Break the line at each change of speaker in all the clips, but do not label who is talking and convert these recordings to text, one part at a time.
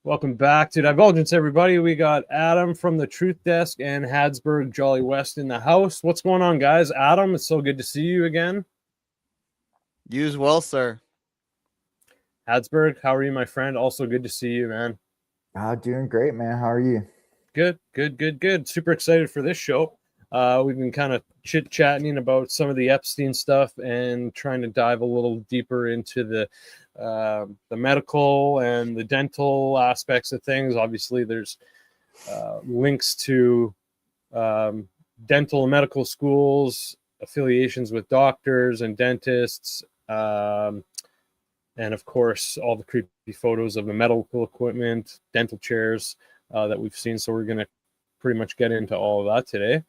Welcome back to Divulgence, everybody. We got Adam from the Truth Desk and Habsburg Jolly West in the house. What's going on, guys? Adam, it's so good to see you again.
You as well, sir.
Habsburg, how are you, my friend? Also good to see you, man.
Doing great, man. How are you?
Good. Super excited for this show. We've been kind of chit-chatting about some of the Epstein stuff and trying to dive a little deeper into the medical and the dental aspects of things. Obviously, there's links to dental and medical schools, affiliations with doctors and dentists, and of course, all the creepy photos of the medical equipment, dental chairs that we've seen. So we're going to pretty much get into all of that today.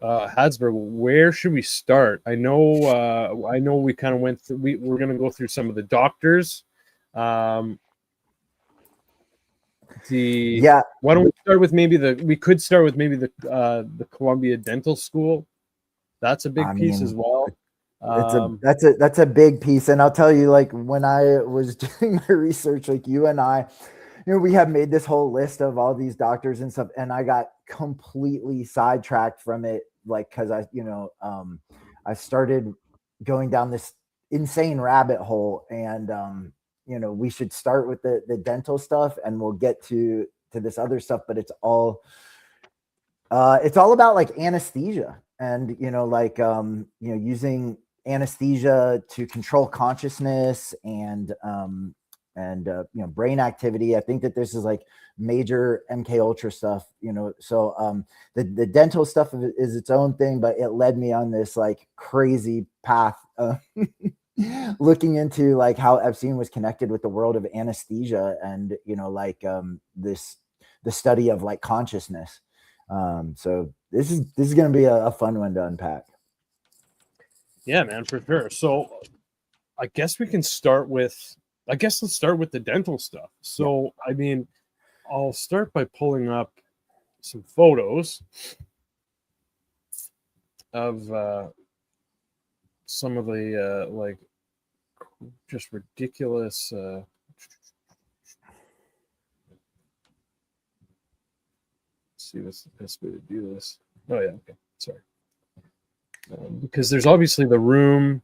Habsburg, where should we start? I know we kind of went through, we're going to go through some of the doctors. Why don't we start with maybe the Columbia Dental School. That's a big piece as well.
That's a big piece. And I'll tell you, like, when I was doing my research, like you and I, we have made this whole list of all these doctors and stuff, and I got completely sidetracked from it, like, because I started going down this insane rabbit hole, and we should start with the dental stuff, and we'll get to this other stuff, but it's all about like anesthesia and using anesthesia to control consciousness and brain activity. I think that this is like major MK Ultra stuff, so the dental stuff is its own thing, but it led me on this like crazy path looking into like how Epstein was connected with the world of anesthesia and the study of like consciousness. So this is going to be a fun one to unpack.
Yeah, man, for sure. So I guess let's start with the dental stuff. So, yeah. I mean, I'll start by pulling up some photos of some of the just ridiculous let's see what's the best way to do this. Oh yeah, okay, sorry. Because there's obviously the room.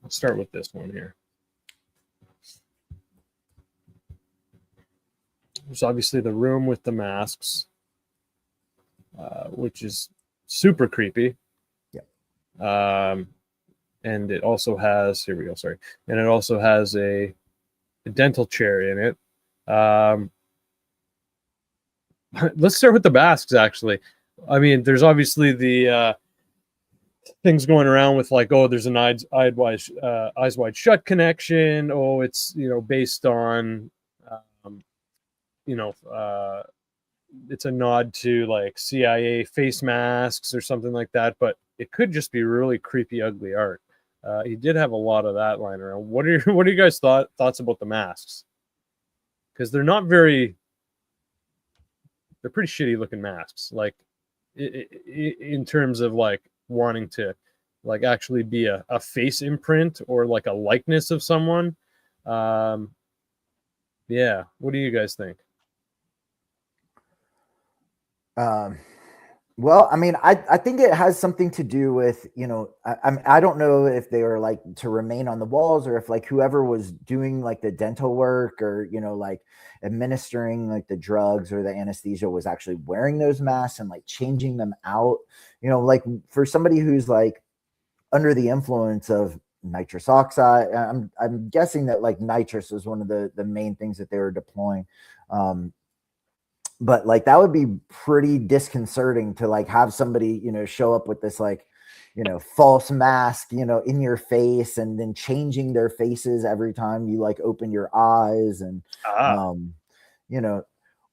Let's start with this one here. There's obviously the room with the masks, which is super creepy.
Yeah.
And it also has, here we go, sorry. And it also has a dental chair in it. Let's start with the masks, actually. I mean, there's obviously the things going around with like, oh, there's an eyes wide shut connection. Oh, it's, based on, it's a nod to like CIA face masks or something like that, but it could just be really creepy, ugly art. He did have a lot of that lying around. What are you guys thoughts about the masks? Because they're pretty shitty looking masks. Like in terms of like wanting to like actually be a face imprint or like a likeness of someone. Yeah. What do you guys think?
Well, I mean, I think it has something to do with, I don't know if they were like to remain on the walls or if like whoever was doing like the dental work or, like administering like the drugs or the anesthesia was actually wearing those masks and like changing them out, like for somebody who's like under the influence of nitrous oxide. I'm guessing that like nitrous is one of the main things that they were deploying. But like that would be pretty disconcerting to like have somebody, show up with this like, false mask, in your face and then changing their faces every time you like open your eyes and,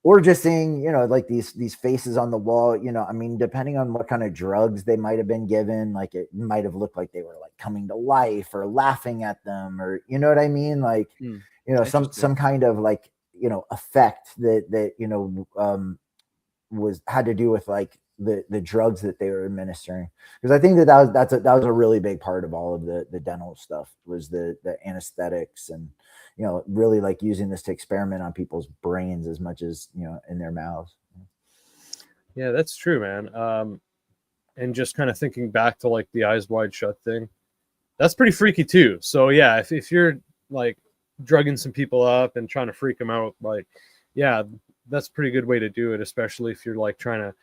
or just seeing, like these faces on the wall, I mean, depending on what kind of drugs they might have been given, like it might have looked like they were like coming to life or laughing at them or, you know what I mean? Like, some kind of like, effect that had to do with like the drugs that they were administering, because I think that was a really big part of all of the dental stuff, was the anesthetics, and really like using this to experiment on people's brains as much as in their mouths.
Yeah, that's true, man. And just kind of thinking back to like the eyes wide shut thing, that's pretty freaky too. So yeah, if you're like drugging some people up and trying to freak them out, like, yeah, that's a pretty good way to do it, especially if you're like trying to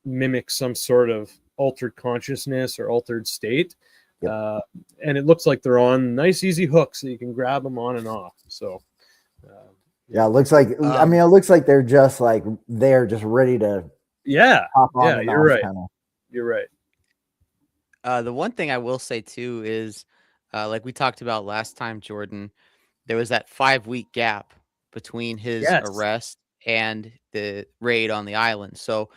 mimic some sort of altered consciousness or altered state.
Yep.
And it looks like they're on nice, easy hooks so you can grab them on and off. So,
yeah, it looks like, I mean, it looks like they're just ready to hop on
yeah,
and
you're
off,
right.
kinda.
You're right.
The one thing I will say too is, like we talked about last time, Jordan, there was that 5-week gap between his
Yes.
arrest and the raid on the island. So,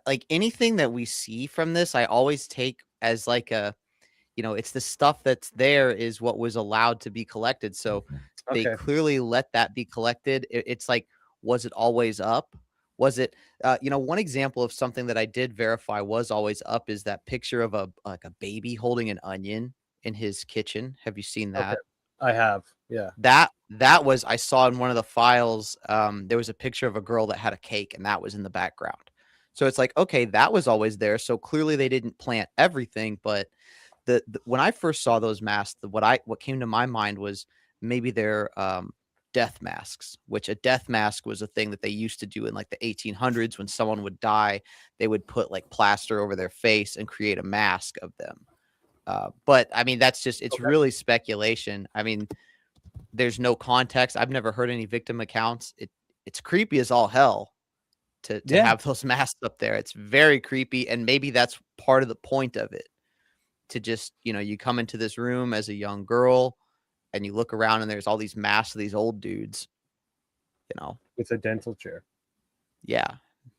like anything that we see from this, I always take as like it's the stuff that's there is what was allowed to be collected. So they
Okay.
clearly let that be collected. It's like, was it always up? Was it, one example of something that I did verify was always up is that picture of a baby holding an onion in his kitchen. Have you seen
Okay.
that?
I have. Yeah.
That was, I saw in one of the files, there was a picture of a girl that had a cake and that was in the background. So it's like, okay, that was always there. So clearly they didn't plant everything, but the when I first saw those masks, what came to my mind was maybe they're death masks, which a death mask was a thing that they used to do in like the 1800s. When someone would die, they would put like plaster over their face and create a mask of them. But I mean, it's
Okay.
really speculation. I mean, there's no context. I've never heard any victim accounts. It's creepy as all hell to
Yeah.
have those masks up there. It's very creepy, and maybe that's part of the point of it. To just, you come into this room as a young girl and you look around and there's all these masks of these old dudes,
With a dental chair.
Yeah.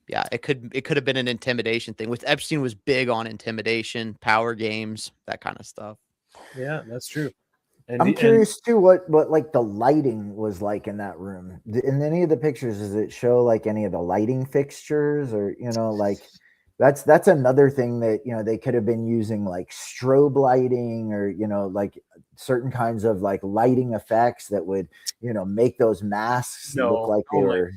Yeah. It could have been an intimidation thing. With Epstein was big on intimidation, power games, that kind of stuff.
Yeah, that's true. And
I'm curious too what like the lighting was like in that room. In any of the pictures, does it show like any of the lighting fixtures, or like that's another thing that they could have been using, like strobe lighting, or like certain kinds of like lighting effects that would make those masks look like they were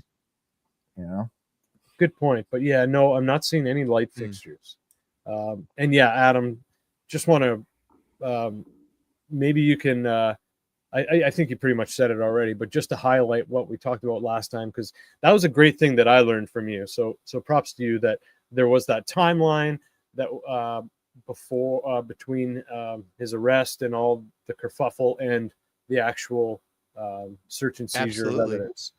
Good point. But yeah, no, I'm not seeing any light fixtures. And yeah, Adam, just want to maybe you can I think you pretty much said it already, but just to highlight what we talked about last time, because that was a great thing that I learned from you. So props to you that there was that timeline that between his arrest and all the kerfuffle and the actual search and seizure of evidence.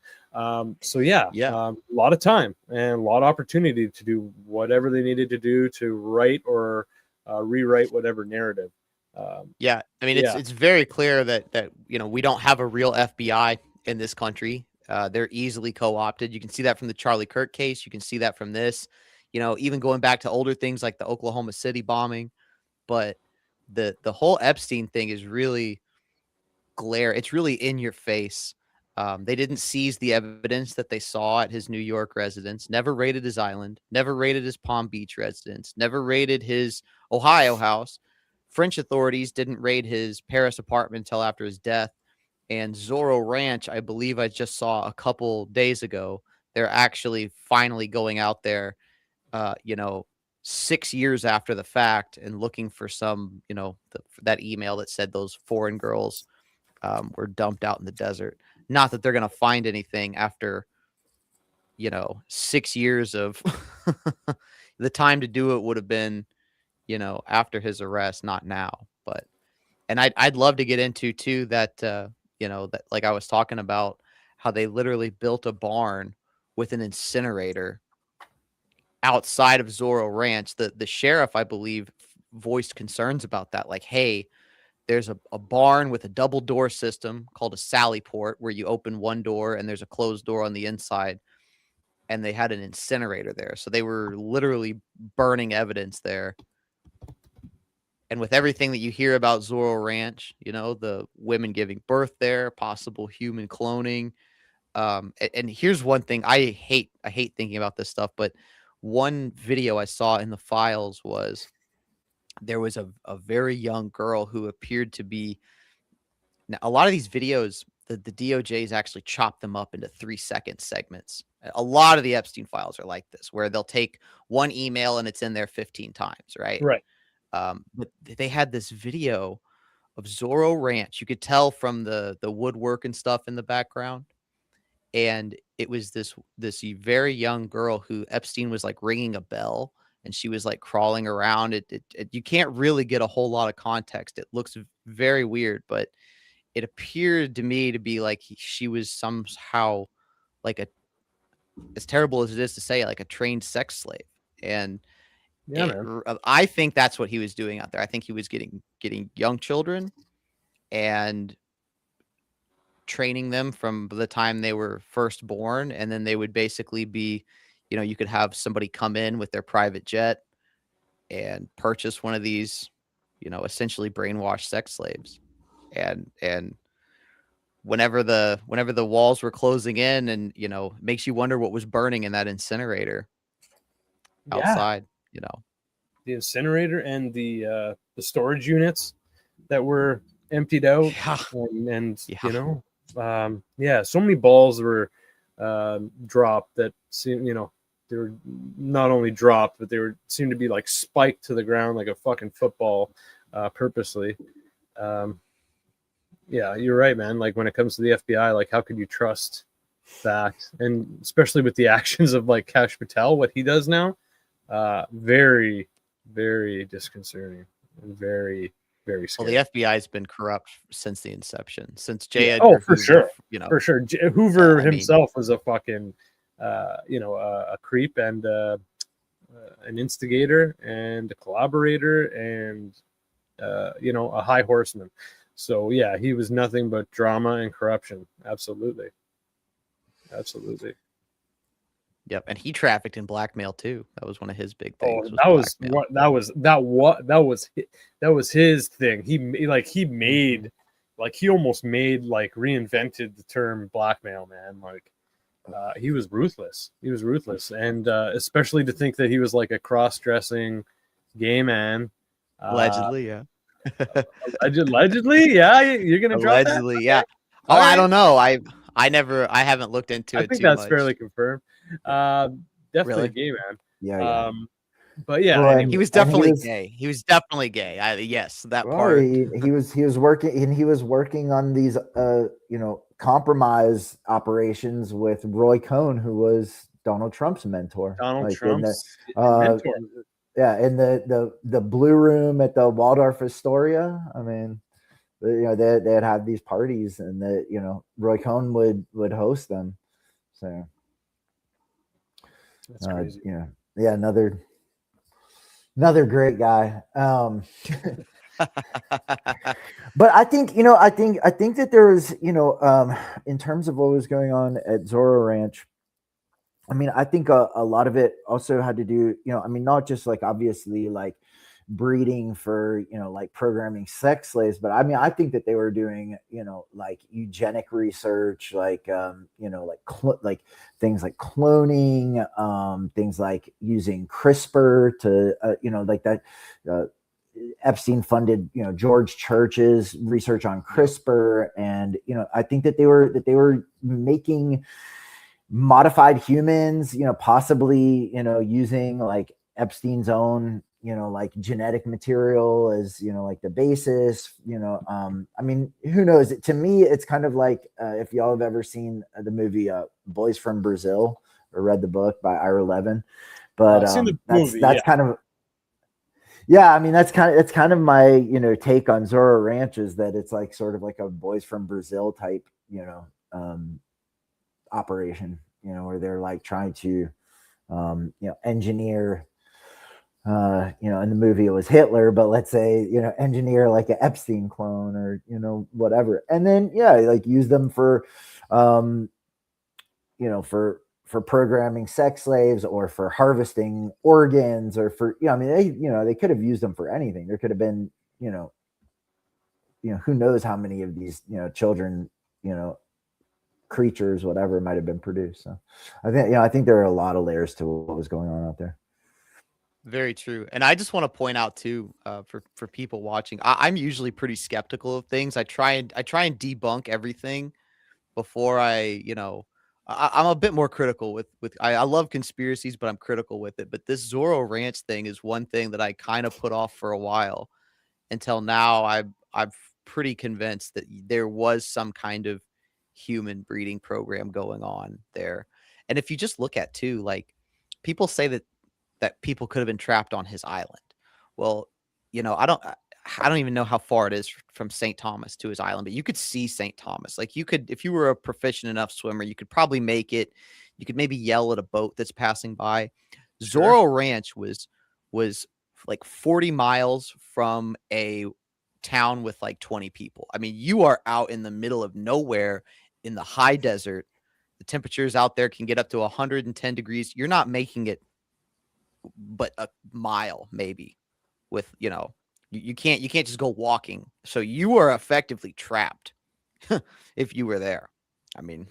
So yeah, a lot of time and a lot of opportunity to do whatever they needed to do to write or rewrite whatever narrative.
Yeah, I mean, it's very clear that we don't have a real FBI in this country. They're easily co-opted. You can see that from the Charlie Kirk case. You can see that from this. Even going back to older things like the Oklahoma City bombing. But the whole Epstein thing is really it's really in your face. They didn't seize the evidence that they saw at his New York residence, never raided his island, never raided his Palm Beach residence, never raided his Ohio house. French authorities didn't raid his Paris apartment until after his death. And Zorro Ranch, I believe I just saw a couple days ago, they're actually finally going out there, 6 years after the fact and looking for some, that email that said those foreign girls were dumped out in the desert. Not that they're going to find anything after, 6 years of the time to do it would have been, after his arrest, not now. But, and I'd love to get into too that, that like I was talking about how they literally built a barn with an incinerator outside of Zorro Ranch. The sheriff, I believe, voiced concerns about that. Like, hey, there's a barn with a double door system called a Sally port where you open one door and there's a closed door on the inside. And they had an incinerator there. So they were literally burning evidence there. And with everything that you hear about Zorro Ranch, the women giving birth there, possible human cloning. And here's one thing I hate thinking about this stuff, but one video I saw in the files was there was a very young girl who appeared to be. Now, a lot of these videos, the DOJ's actually chop them up into 3-second segments. A lot of the Epstein files are like this, where they'll take one email and it's in there 15 times, right?
Right.
But they had this video of Zorro Ranch. You could tell from the woodwork and stuff in the background. And it was this very young girl who Epstein was like ringing a bell, and she was like crawling around. You can't really get a whole lot of context. It looks very weird, but it appeared to me to be like she was somehow like as terrible as it is to say, like a trained sex slave. And
Yeah, man.
I think that's what he was doing out there. I think he was getting young children and training them from the time they were first born, and then they would basically be, you could have somebody come in with their private jet and purchase one of these, essentially brainwashed sex slaves. And whenever the walls were closing in, and makes you wonder what was burning in that incinerator outside.
The incinerator and the storage units that were emptied out. And so many balls were dropped that seemed, they were not only dropped, but they seemed to be like spiked to the ground like a fucking football, purposely. Yeah, you're right, man. Like when it comes to the FBI, like how could you trust that? And especially with the actions of like Kash Patel, what he does now, very, very disconcerting and very, very scary.
Well, the FBI has been corrupt since the inception, since J.
Yeah.
Edgar
For
Hoover,
sure, for sure. Hoover himself was a fucking, a creep and an instigator and a collaborator and a high horseman. So yeah, he was nothing but drama and corruption. Absolutely.
Yep, and he trafficked in blackmail too. That was one of his big things.
That was his thing. He almost reinvented the term blackmail, man. Like he was ruthless. And especially to think that he was like a cross-dressing gay man.
Allegedly, yeah.
Allegedly, yeah. You're gonna drop that?
Allegedly, yeah. Oh, right. I don't know. I haven't looked into it.
I think that's fairly confirmed. Definitely a gay man.
Yeah.
But yeah,
well,
he was definitely gay. He was definitely gay. Yes, that part.
He was working on these compromise operations with Roy Cohn, who was Donald Trump's mentor.
Trump's mentor.
Yeah, in the blue room at the Waldorf Astoria. I mean, they'd have these parties, and Roy Cohn would host them. So
that's crazy.
Another great guy. But I think that there was, in terms of what was going on at Zorro Ranch, I mean, I think a lot of it also had to do, not just like obviously like breeding for, like programming sex slaves, but I mean, I think that they were doing, like eugenic research, like, like things like cloning, things like using CRISPR to, like that, Epstein funded, George Church's research on CRISPR. And, I think that they were making modified humans, possibly, using like Epstein's own, like genetic material as, like the basis, I mean, who knows? To me, it's kind of like, if y'all have ever seen the movie, Boys from Brazil, or read the book by Ira Levin, but that's kind of, yeah, I mean, that's kind of my, take on Zorro Ranch, is that it's like sort of like a Boys from Brazil type, operation, where they're like trying to, engineer, in the movie it was Hitler, but let's say, engineer like an Epstein clone, or, whatever. And then, like use them for, for programming sex slaves, or for harvesting organs, or for, I mean, they could have used them for anything. There could have been, who knows how many of these, children, creatures, whatever might have been produced. So I think there are a lot of layers to what was going on out there.
Very true. And I just want to point out too, for people watching, I'm usually pretty skeptical of things. I try and debunk everything before I'm a bit more critical with I love conspiracies, but I'm critical with it. But this Zorro Ranch thing is one thing that I kind of put off for a while until now. I'm pretty convinced that there was some kind of human breeding program going on there. And if you just look at too, like people say that people could have been trapped on his island. Well, I don't even know how far it is from St. Thomas to his island, but you could see St. Thomas. Like you could, if you were a proficient enough swimmer, you could probably make it. You could maybe yell at a boat that's passing by.
Sure.
Zorro Ranch was like 40 miles from a town with like 20 people. I mean, you are out in the middle of nowhere in the high desert. The temperatures out there can get up to 110 degrees. You're not making it but a mile maybe with, you can't just go walking. So you are effectively trapped if you were there. I mean,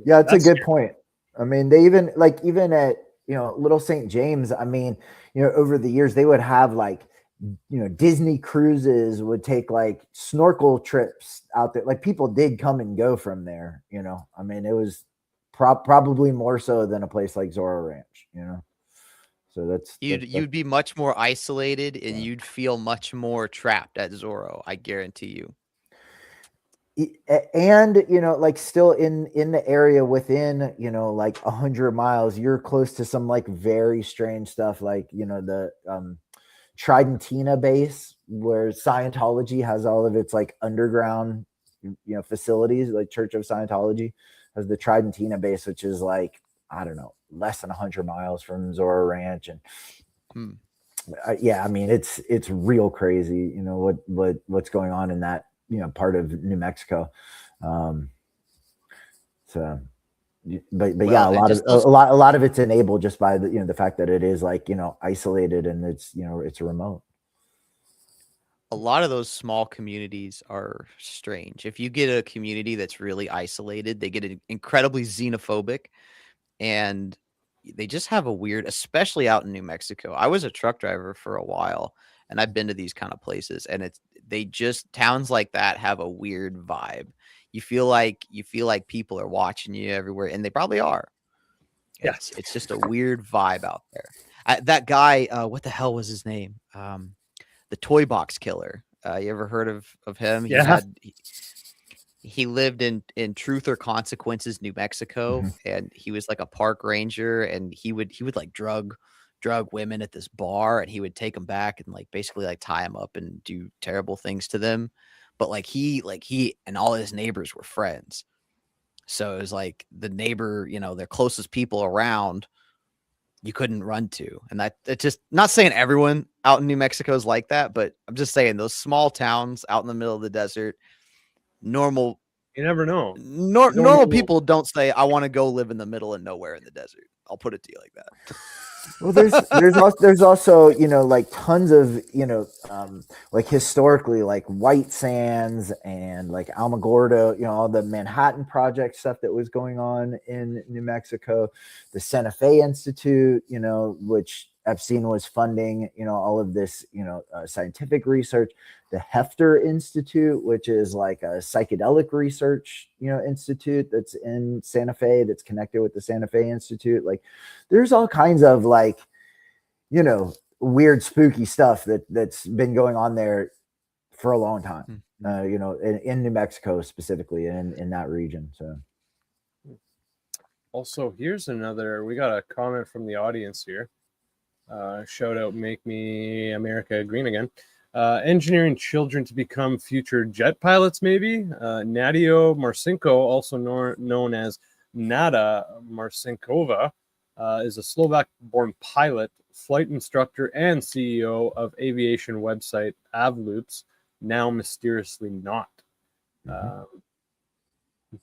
yeah, it's a good point. I mean, they even at, Little St. James, I mean, over the years they would have like, Disney cruises would take like snorkel trips out there. Like people did come and go from there, I mean, it was probably more so than a place like Zorro Ranch, So that's
you'd be much more isolated and you'd feel much more trapped at Zorro. I guarantee you.
And like still in the area within like 100 miles, you're close to some like very strange stuff, like the Tridentina base where Scientology has all of its like underground facilities. Like Church of Scientology has the Tridentina base, which is like, I don't know, less than 100 miles from Zorro Ranch. And yeah, I mean, it's real crazy, what's going on in that, part of New Mexico. So, but well, yeah, a lot of it's enabled just by the fact that it is like, isolated and it's, it's remote.
A lot of those small communities are strange. If you get a community that's really isolated, they get incredibly xenophobic and they just have a weird, especially out in New Mexico. I was a truck driver for a while and I've been to these kind of places and towns like that have a weird vibe. You feel like people are watching you everywhere and they probably are.
Yeah.
It's just a weird vibe out there. That guy, what the hell was his name? The Toy Box Killer. You ever heard of him?
Yeah.
He lived in Truth or Consequences, New Mexico, and he was like a park ranger, and he would like drug women at this bar, and he would take them back and like basically like tie them up and do terrible things to them. But he and all his neighbors were friends. So it was like the neighbor, their closest people around, you couldn't run to. And it's just not saying everyone out in New Mexico is like that, but I'm just saying those small towns out in the middle of the desert, normal.
You never know.
Normal people don't say, I want to go live in the middle of nowhere in the desert. I'll put it to you like that.
Well, there's also like tons of like historically like White Sands and like Alamogordo, all the Manhattan Project stuff that was going on in New Mexico, the Santa Fe Institute, which Epstein was funding, all of this, scientific research, the Hefter Institute, which is like a psychedelic research, institute that's in Santa Fe, that's connected with the Santa Fe Institute. Like there's all kinds of like, weird, spooky stuff that's been going on there for a long time, in New Mexico specifically and in that region. So.
Also, here's we got a comment from the audience here. Shout out, Make Me America Green Again. Engineering children to become future jet pilots, maybe. Nadia Marcinko, also known as Nada Marcinkova, is a Slovak-born pilot, flight instructor, and CEO of aviation website Avloops, now mysteriously not.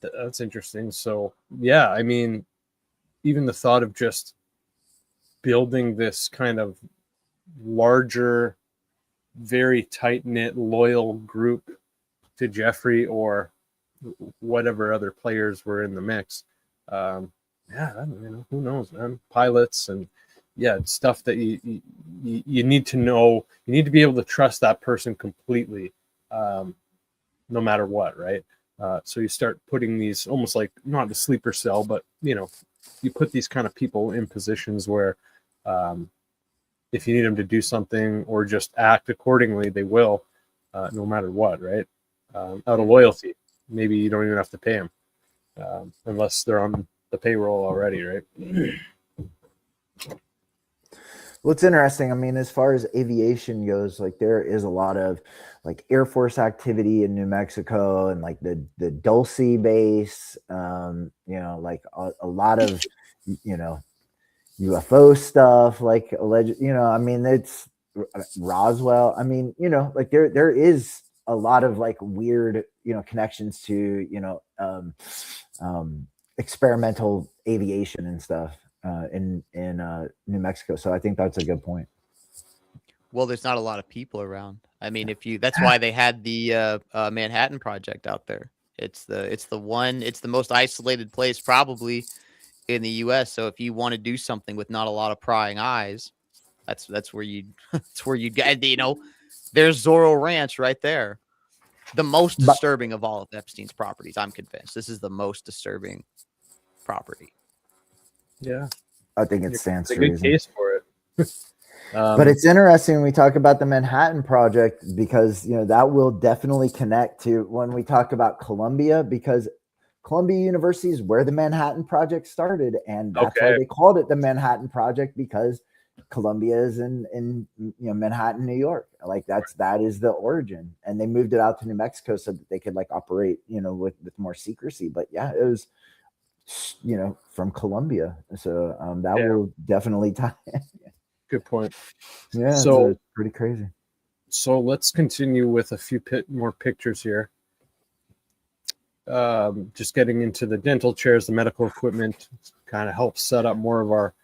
That's interesting. So, yeah, I mean, even the thought of just building this kind of larger, very tight-knit, loyal group to Jeffrey or whatever other players were in the mix. Yeah, I don't, who knows, man? Pilots and stuff that you need to know. You need to be able to trust that person completely, no matter what, right? So you start putting these almost like not a sleeper cell, but you put these kind of people in positions where if you need them to do something or just act accordingly, they will, no matter what, right? Out of loyalty. Maybe you don't even have to pay them unless they're on the payroll already, right?
Well, it's interesting. I mean, as far as aviation goes, like there is a lot of like Air Force activity in New Mexico and like the Dulce base, like a lot of, UFO stuff, like alleged, I mean, it's Roswell. I mean, like there is a lot of like weird, connections to, experimental aviation and stuff in New Mexico. So I think that's a good point.
Well, there's not a lot of people around. I mean, that's why they had the Manhattan Project out there. It's the most isolated place probably in the U.S. So if you want to do something with not a lot of prying eyes, that's where you that's where you get. There's Zorro Ranch right there. The most disturbing of all of Epstein's properties. I'm convinced this is the most disturbing property.
Yeah,
I think it stands
a
to
good
reason.
case for it.
But it's interesting when we talk about the Manhattan Project because that will definitely connect to when we talk about Columbia, because Columbia University is where the Manhattan Project started, and that's why they called it the Manhattan Project, because Columbia is in Manhattan, New York. Like that is the origin, and they moved it out to New Mexico so that they could like operate with more secrecy. But yeah, it was from Columbia, so that will definitely tie in.
Good point.
Yeah,
so
it's pretty crazy.
So let's continue with a few more pictures here. Just getting into the dental chairs, the medical equipment, kind of helps set up more of our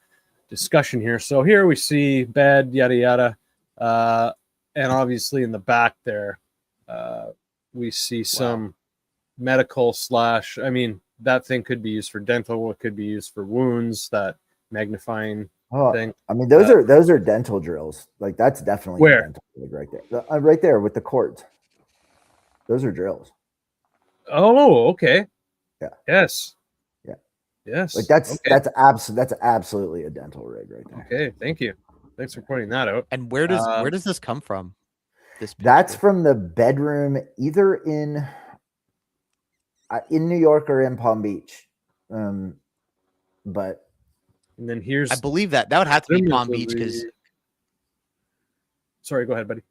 discussion here. So here we see bed, yada yada, and obviously in the back there, we see some medical / I mean, that thing could be used for dental. It could be used for wounds. That magnifying thing.
I mean, those are dental drills. Like that's definitely a dental rig right there. Right there with the cords. Those are drills.
Oh, okay.
Yeah.
Yes.
Yeah.
Yes.
Like that's absolutely a dental rig right there.
Okay. Thank you. Thanks for pointing that out.
And where does this come from?
That's from the bedroom, either in New York or in Palm Beach. But
and then here's,
I believe that would have to be Palm Beach because.
Sorry, go ahead, buddy.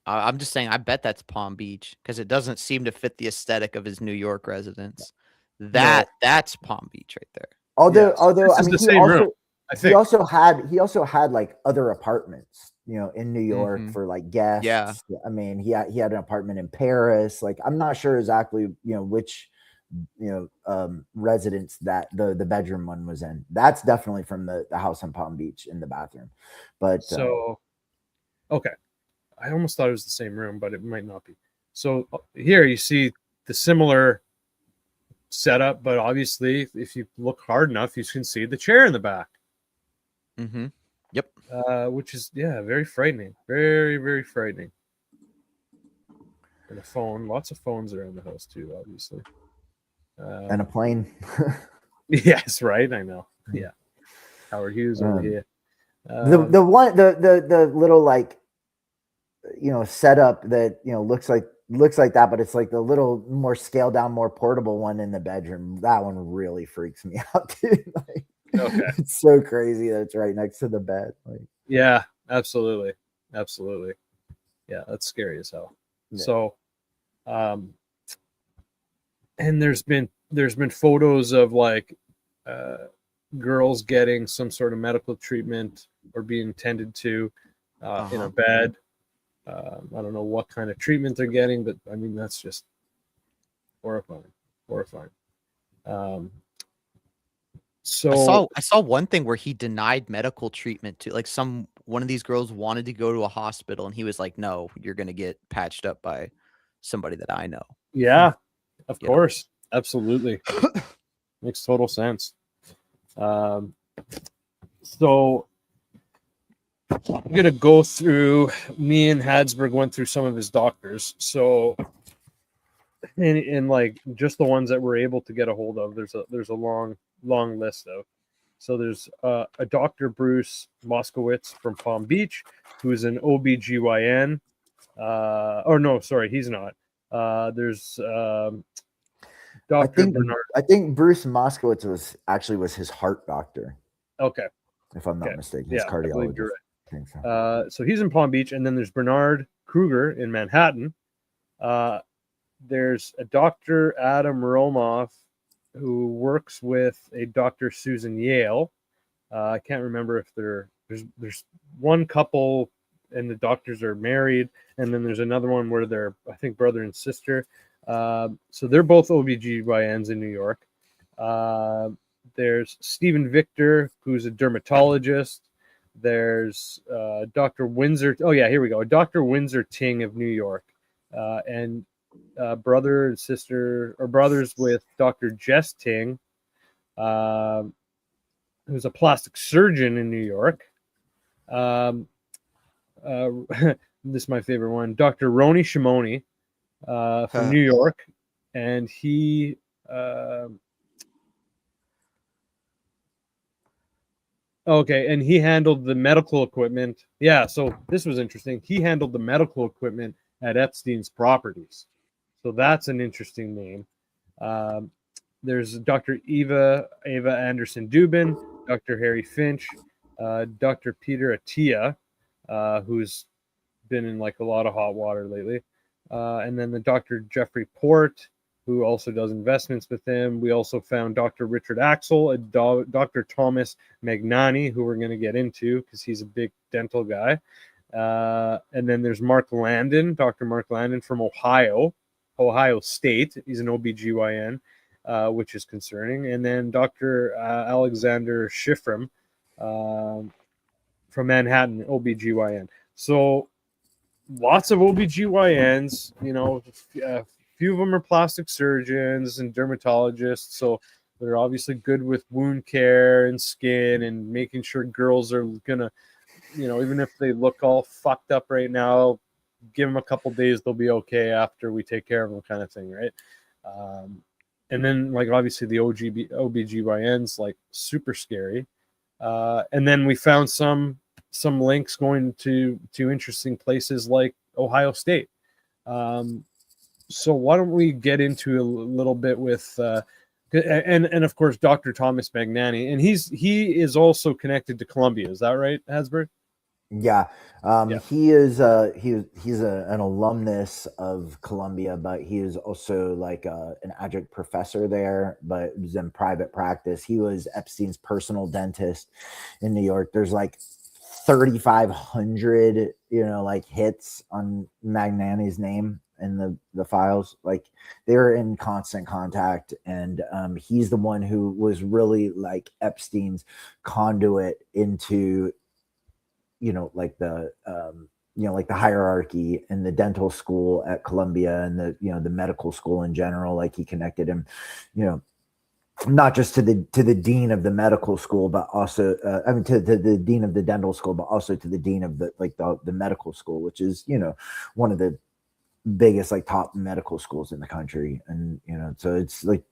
I'm just saying, I bet that's Palm Beach because it doesn't seem to fit the aesthetic of his New York residence. That's Palm Beach right there.
Although I mean, he also had like other apartments, in New York for like guests.
Yeah.
I mean, he had an apartment in Paris. Like, I'm not sure exactly, which, residence that the bedroom one was in. That's definitely from the house in Palm Beach in the bathroom. But
okay. I almost thought it was the same room, but it might not be. So here you see the similar setup, but obviously if you look hard enough, you can see the chair in the back.
Mm-hmm. Yep.
Which is, very frightening. Very, very frightening. And a phone. Lots of phones around the house too, obviously.
And a plane.
Yes, right. I know. Yeah. Howard Hughes over here.
The little like setup that looks like that, but it's like the little more scaled down, more portable one in the bedroom. That one really freaks me out, dude. Like, it's so crazy that it's right next to the bed. Like,
yeah, absolutely. Yeah, that's scary as hell. Yeah. So and there's been photos of like girls getting some sort of medical treatment or being tended to in a bed. I don't know what kind of treatment they're getting, but I mean, that's just horrifying. So
I saw one thing where he denied medical treatment to like one of these girls wanted to go to a hospital and he was like, no, you're going to get patched up by somebody that I know.
Yeah. Of course. Absolutely. Makes total sense. So I'm going to go through, me and Habsburg went through some of his doctors. So, in like just the ones that we're able to get a hold of, there's a long list of. So there's a Dr. Bruce Moskowitz from Palm Beach, who is an OBGYN. Or no, sorry, he's not. There's Dr. Bernard.
I think Bruce Moskowitz was his heart doctor.
Okay.
If I'm not mistaken, his
I believe
cardiologist.
you're right. So he's in Palm Beach, and then there's Bernard Kruger in Manhattan. There's a Dr. Adam Romoff who works with a Dr. Susan Yale. I can't remember if there's one couple and the doctors are married, and then there's another one where they're, I think, brother and sister. So they're both OBGYNs in New York. There's Stephen Victor, who's a dermatologist. There's Dr. Windsor. Oh, yeah, here we go. Dr. Windsor Ting of New York. And brother and sister, or brothers with Dr. Jess Ting, who's a plastic surgeon in New York. This is my favorite one. Dr. Roni Shimoni from New York. And he... okay, and he handled the medical equipment. Yeah, so this was interesting. He handled the medical equipment at Epstein's properties. So that's an interesting name. There's Dr. Ava Anderson Dubin, Dr. Harry Finch, Dr. Peter Attia, who's been in like a lot of hot water lately. And then the Dr. Jeffrey Port, who also does investments with him. We also found Dr. Richard Axel, Dr. Thomas Magnani, who we're going to get into because he's a big dental guy. And then there's Mark Landon, Dr. Mark Landon from Ohio State. He's an OBGYN, which is concerning. And then Dr. Alexander Schifrim from Manhattan, OBGYN. So lots of OBGYNs, a few of them are plastic surgeons and dermatologists. So they're obviously good with wound care and skin and making sure girls are going to, even if they look all fucked up right now, give them a couple days, they'll be okay after we take care of them, kind of thing, right? And then, like, obviously the OBGYNs, like, super scary. And then we found some links going to interesting places like Ohio State. So why don't we get into a little bit with and of course Dr. Thomas Magnani, and he is also connected to Columbia. Is that right, Habsburg?
Yeah. He is he's an alumnus of Columbia, but he is also like an adjunct professor there, but was in private practice. He was Epstein's personal dentist in New York. There's like 3,500 like hits on Magnani's name in the files. Like, they're in constant contact, and he's the one who was really like Epstein's conduit into like the like the hierarchy in the dental school at Columbia and the medical school in general. Like, he connected him not just to the dean of the medical school, but also to the dean of the dental school, but also to the dean of the medical school, which is one of the biggest like top medical schools in the country. And so it's like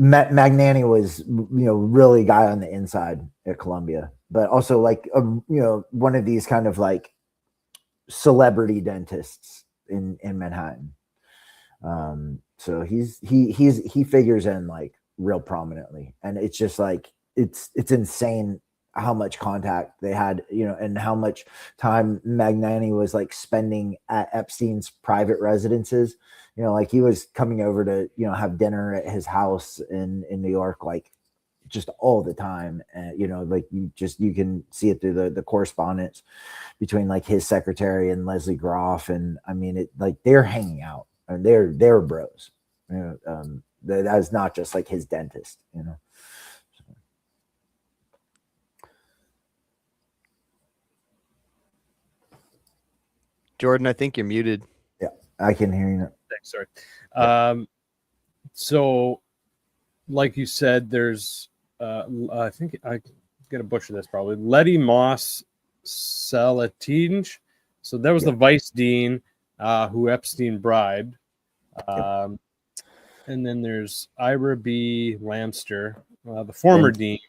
Magnani was really guy on the inside at Columbia, but also like one of these kind of like celebrity dentists in Manhattan. So he figures in like real prominently, and it's just like it's insane how much contact they had, and how much time Magnani was like spending at Epstein's private residences. Like, he was coming over to have dinner at his house in New York, like, just all the time. And like, you can see it through the correspondence between like his secretary and Leslie Groff, and I mean, it like they're hanging out and they're bros. That is not just like his dentist.
Jordan, I think you're muted.
Yeah, I can hear you now.
Thanks, sorry. So, like you said, there's I think I gonna butcher this probably. Letty Moss Salatinge. So that was the vice dean who Epstein bribed. And then there's Ira B. Lamster, the former dean.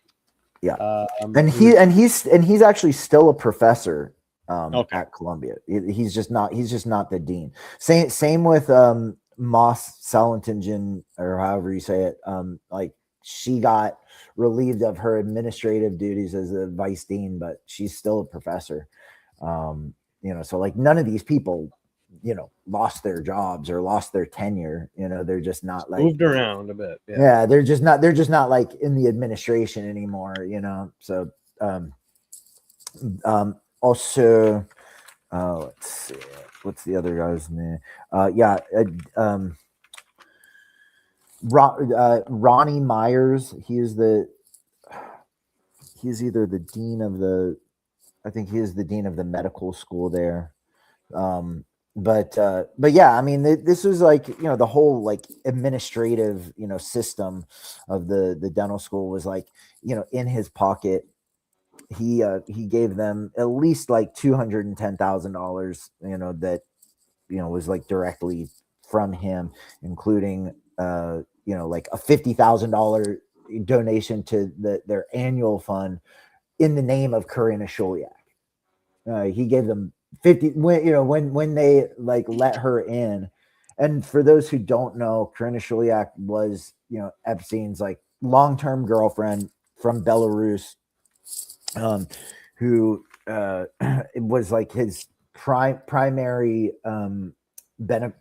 Yeah, and he's actually still a professor at Columbia. He's just not the dean. Same with Moss Salentingen, or however you say it. Like, she got relieved of her administrative duties as a vice dean, but she's still a professor. So like none of these people, lost their jobs or lost their tenure. They're just not like
moved around a bit.
Yeah, they're just not like in the administration anymore. So also, let's see, what's the other guy's name? Ronnie Myers. He's either the dean of I think he is the dean of the medical school there. But yeah, I mean, this was like, the whole like administrative, system of the dental school was like, in his pocket. He gave them at least like $210,000, that, was like directly from him, including, like a $50,000 donation to their annual fund in the name of Corinna Sholiak. He gave them 50 when they like let her in. And for those who don't know, Corinna Sholiak was, Epstein's like long-term girlfriend from Belarus, who it was like his primary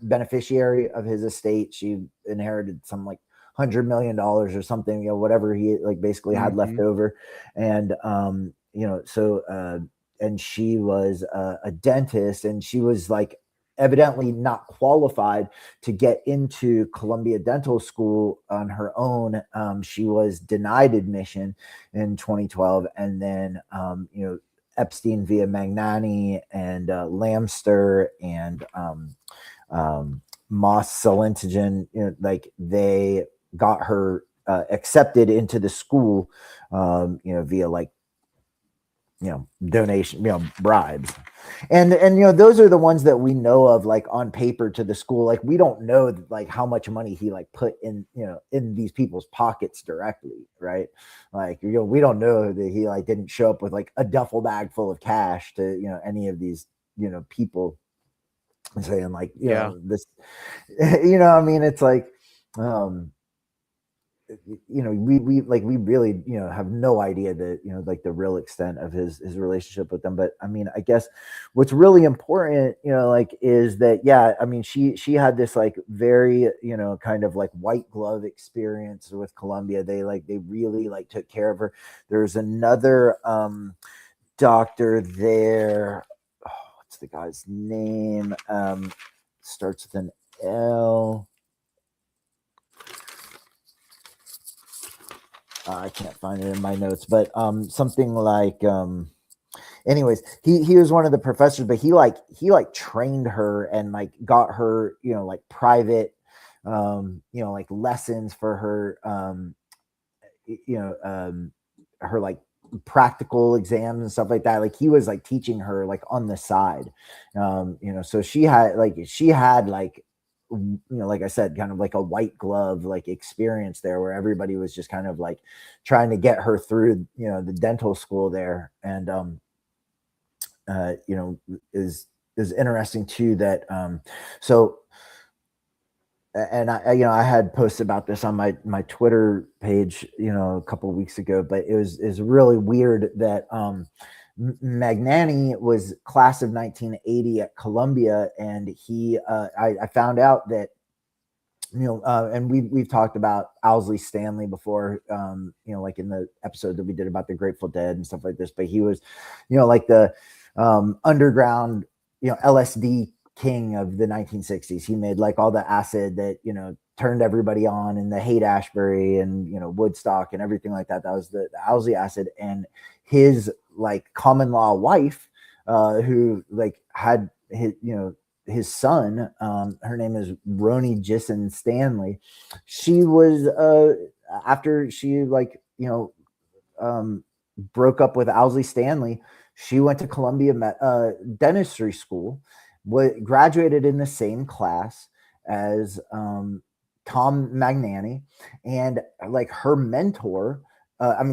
beneficiary of his estate. She inherited some like $100 million or something, whatever he like basically had left over. And and she was a dentist, and she was like evidently not qualified to get into Columbia Dental School on her own. She was denied admission in 2012, and then Epstein via Magnani and Lamster and Moss Salentigen, like they got her accepted into the school, via like donation, bribes. And those are the ones that we know of, like on paper to the school. Like we don't know like how much money he like put in, in these people's pockets directly. Right. Like, we don't know that he like didn't show up with like a duffel bag full of cash to, any of these, people, and saying like, this, I mean, it's like, we really, have no idea that, like the real extent of his relationship with them. But I mean, I guess what's really important, like is that, yeah, I mean, she had this like very, kind of like white glove experience with Columbia. They really like took care of her. There's another doctor there. Oh, what's the guy's name? Starts with an L. I can't find it in my notes, but something like anyways, he was one of the professors, but he trained her and like got her, like private like lessons for her her like practical exams and stuff like that. Like he was like teaching her like on the side. So she had like like I said, kind of like a white glove like experience there, where everybody was just kind of like trying to get her through, the dental school there. And is interesting too that so, and I had posted about this on my Twitter page, a couple of weeks ago, but it was really weird that Magnani was class of 1980 at Columbia, and he I found out that and we've talked about Owsley Stanley before, like in the episode that we did about the Grateful Dead and stuff like this, but he was like the underground LSD king of the 1960s. He made like all the acid that turned everybody on, and the Haight-Ashbury and Woodstock and everything like that. That was the Owsley acid. And his like common law wife, who like had his his son, her name is Roni Jissen Stanley. She was after she broke up with Owsley Stanley, she went to Columbia Dentistry School, graduated in the same class as Tom Magnani, and like her mentor.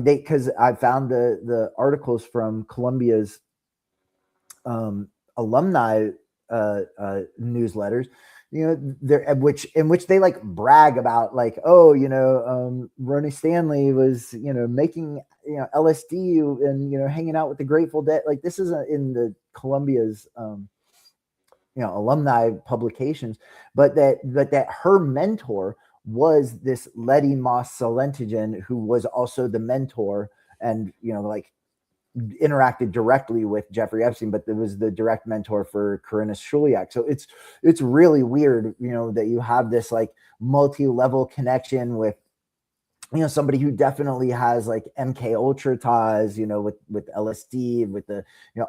Because I found the articles from Columbia's alumni newsletters, in which they like brag about like, oh, Ronnie Stanley was, making, LSD and, hanging out with the Grateful Dead. Like this is in the Columbia's, alumni publications, but that her mentor was this Letty Moss Solentigen, who was also the mentor and, interacted directly with Jeffrey Epstein, but there was the direct mentor for Corinna Shuliak. So it's really weird, that you have this like multi-level connection with, somebody who definitely has like MK Ultra ties, with LSD, with the,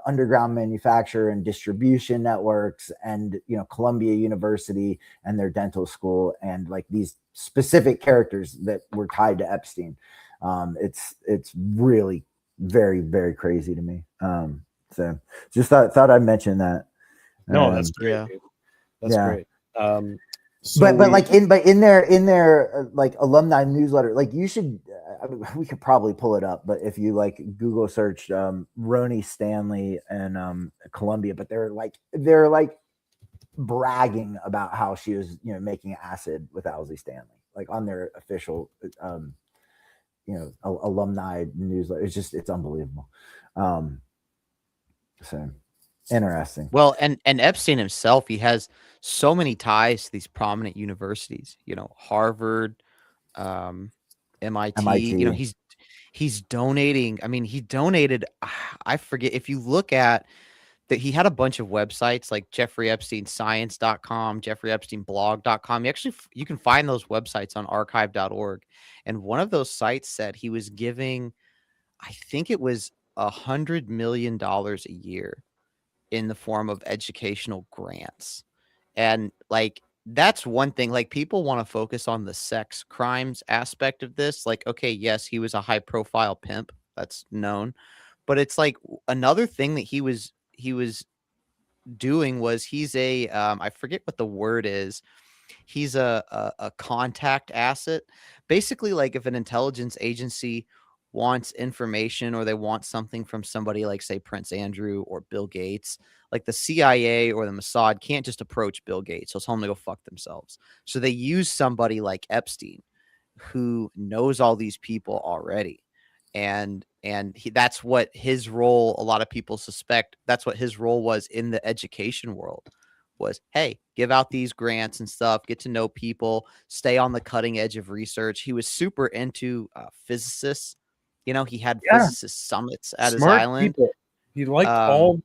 underground manufacturer and distribution networks, and, Columbia University and their dental school, and like these specific characters that were tied to Epstein. It's really very, very crazy to me. So just thought I'd mention that.
No, that's great.
Yeah.
That's great.
But like in their like alumni newsletter, like you should, we could probably pull it up, but if you like Google search Roni Stanley and Columbia, but they're like bragging about how she was, making acid with Owsley Stanley, like on their official alumni newsletter. It's unbelievable. So interesting.
Well, and Epstein himself, he has so many ties to these prominent universities, Harvard, MIT. He's donating. I mean, he donated, I forget, if you look at that, he had a bunch of websites like JeffreyEpsteinScience.com, JeffreyEpsteinBlog.com. You can find those websites on archive.org. And one of those sites said he was giving, I think it was $100 million a year in the form of educational grants. And like, that's one thing, like people want to focus on the sex crimes aspect of this. Like, okay, yes, he was a high profile pimp. That's known. But it's like another thing that he was doing was he's a, I forget what the word is. He's a contact asset. Basically, like if an intelligence agency wants information or they want something from somebody like, say, Prince Andrew or Bill Gates, like the CIA or the Mossad can't just approach Bill Gates. So tell them to go fuck themselves. So they use somebody like Epstein who knows all these people already. And that's what his role, a lot of people suspect, that's what his role was in the education world. Was, hey, give out these grants and stuff, get to know people, stay on the cutting edge of research. He was super into physicists. He had physicist summits at his island.
People. He liked all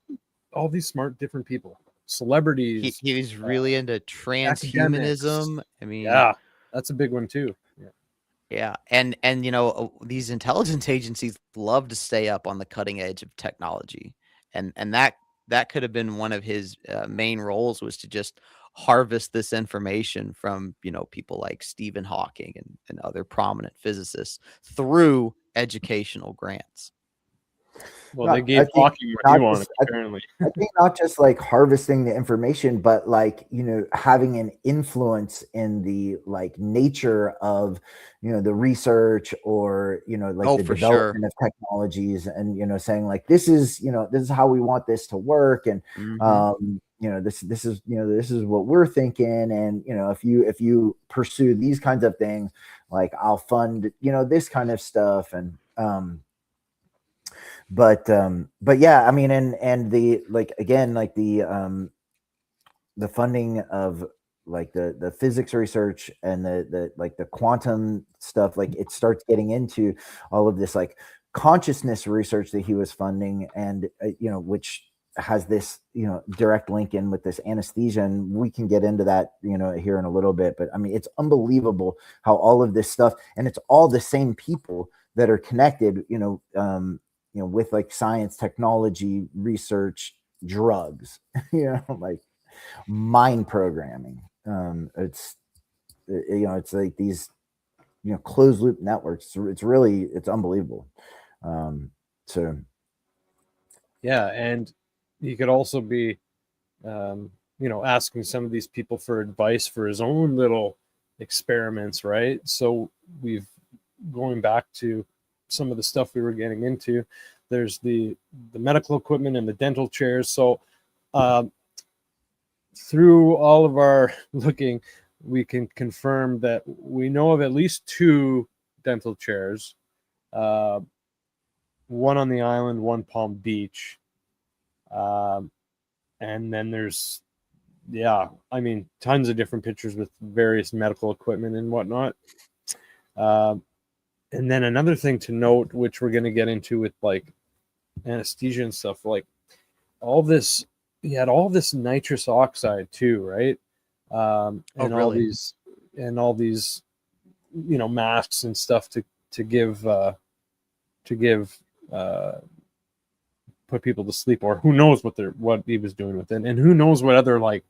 these smart, different people, celebrities.
He was really into transhumanism.
Academics.
I mean,
yeah, that's a big one too.
Yeah. And these intelligence agencies love to stay up on the cutting edge of technology. And that could have been one of his main roles, was to just harvest this information from, people like Stephen Hawking and other prominent physicists through educational grants.
Well, they gave Hawking what he wanted, apparently.
I think not just like harvesting the information, but like, having an influence in the like nature of, the research or, like the development of technologies, and, saying like, this is how we want this to work. And, this is what we're thinking. And, if you pursue these kinds of things, like I'll fund, this kind of stuff. And, but yeah, I mean, and the, like, again, like the funding of like the physics research and the like the quantum stuff, like it starts getting into all of this like consciousness research that he was funding, and which has this direct link in with this anesthesia, and we can get into that here in a little bit. But I mean, it's unbelievable how all of this stuff, and it's all the same people that are connected with like science, technology, research, drugs, like mind programming. It's it's like these closed loop networks. It's really it's unbelievable. So
Yeah, and he could also be asking some of these people for advice for his own little experiments, right? So we've going back to some of the stuff we were getting into. There's the medical equipment and the dental chairs. So through all of our looking, we can confirm that we know of at least 2 dental chairs, one on the island, one Palm Beach. And then there's, tons of different pictures with various medical equipment and whatnot. And then another thing to note, which we're going to get into with like anesthesia and stuff, like all this, he had all this nitrous oxide too, right? And
really?
all these, masks and stuff to give put people to sleep, or who knows what he was doing with it, and who knows what other like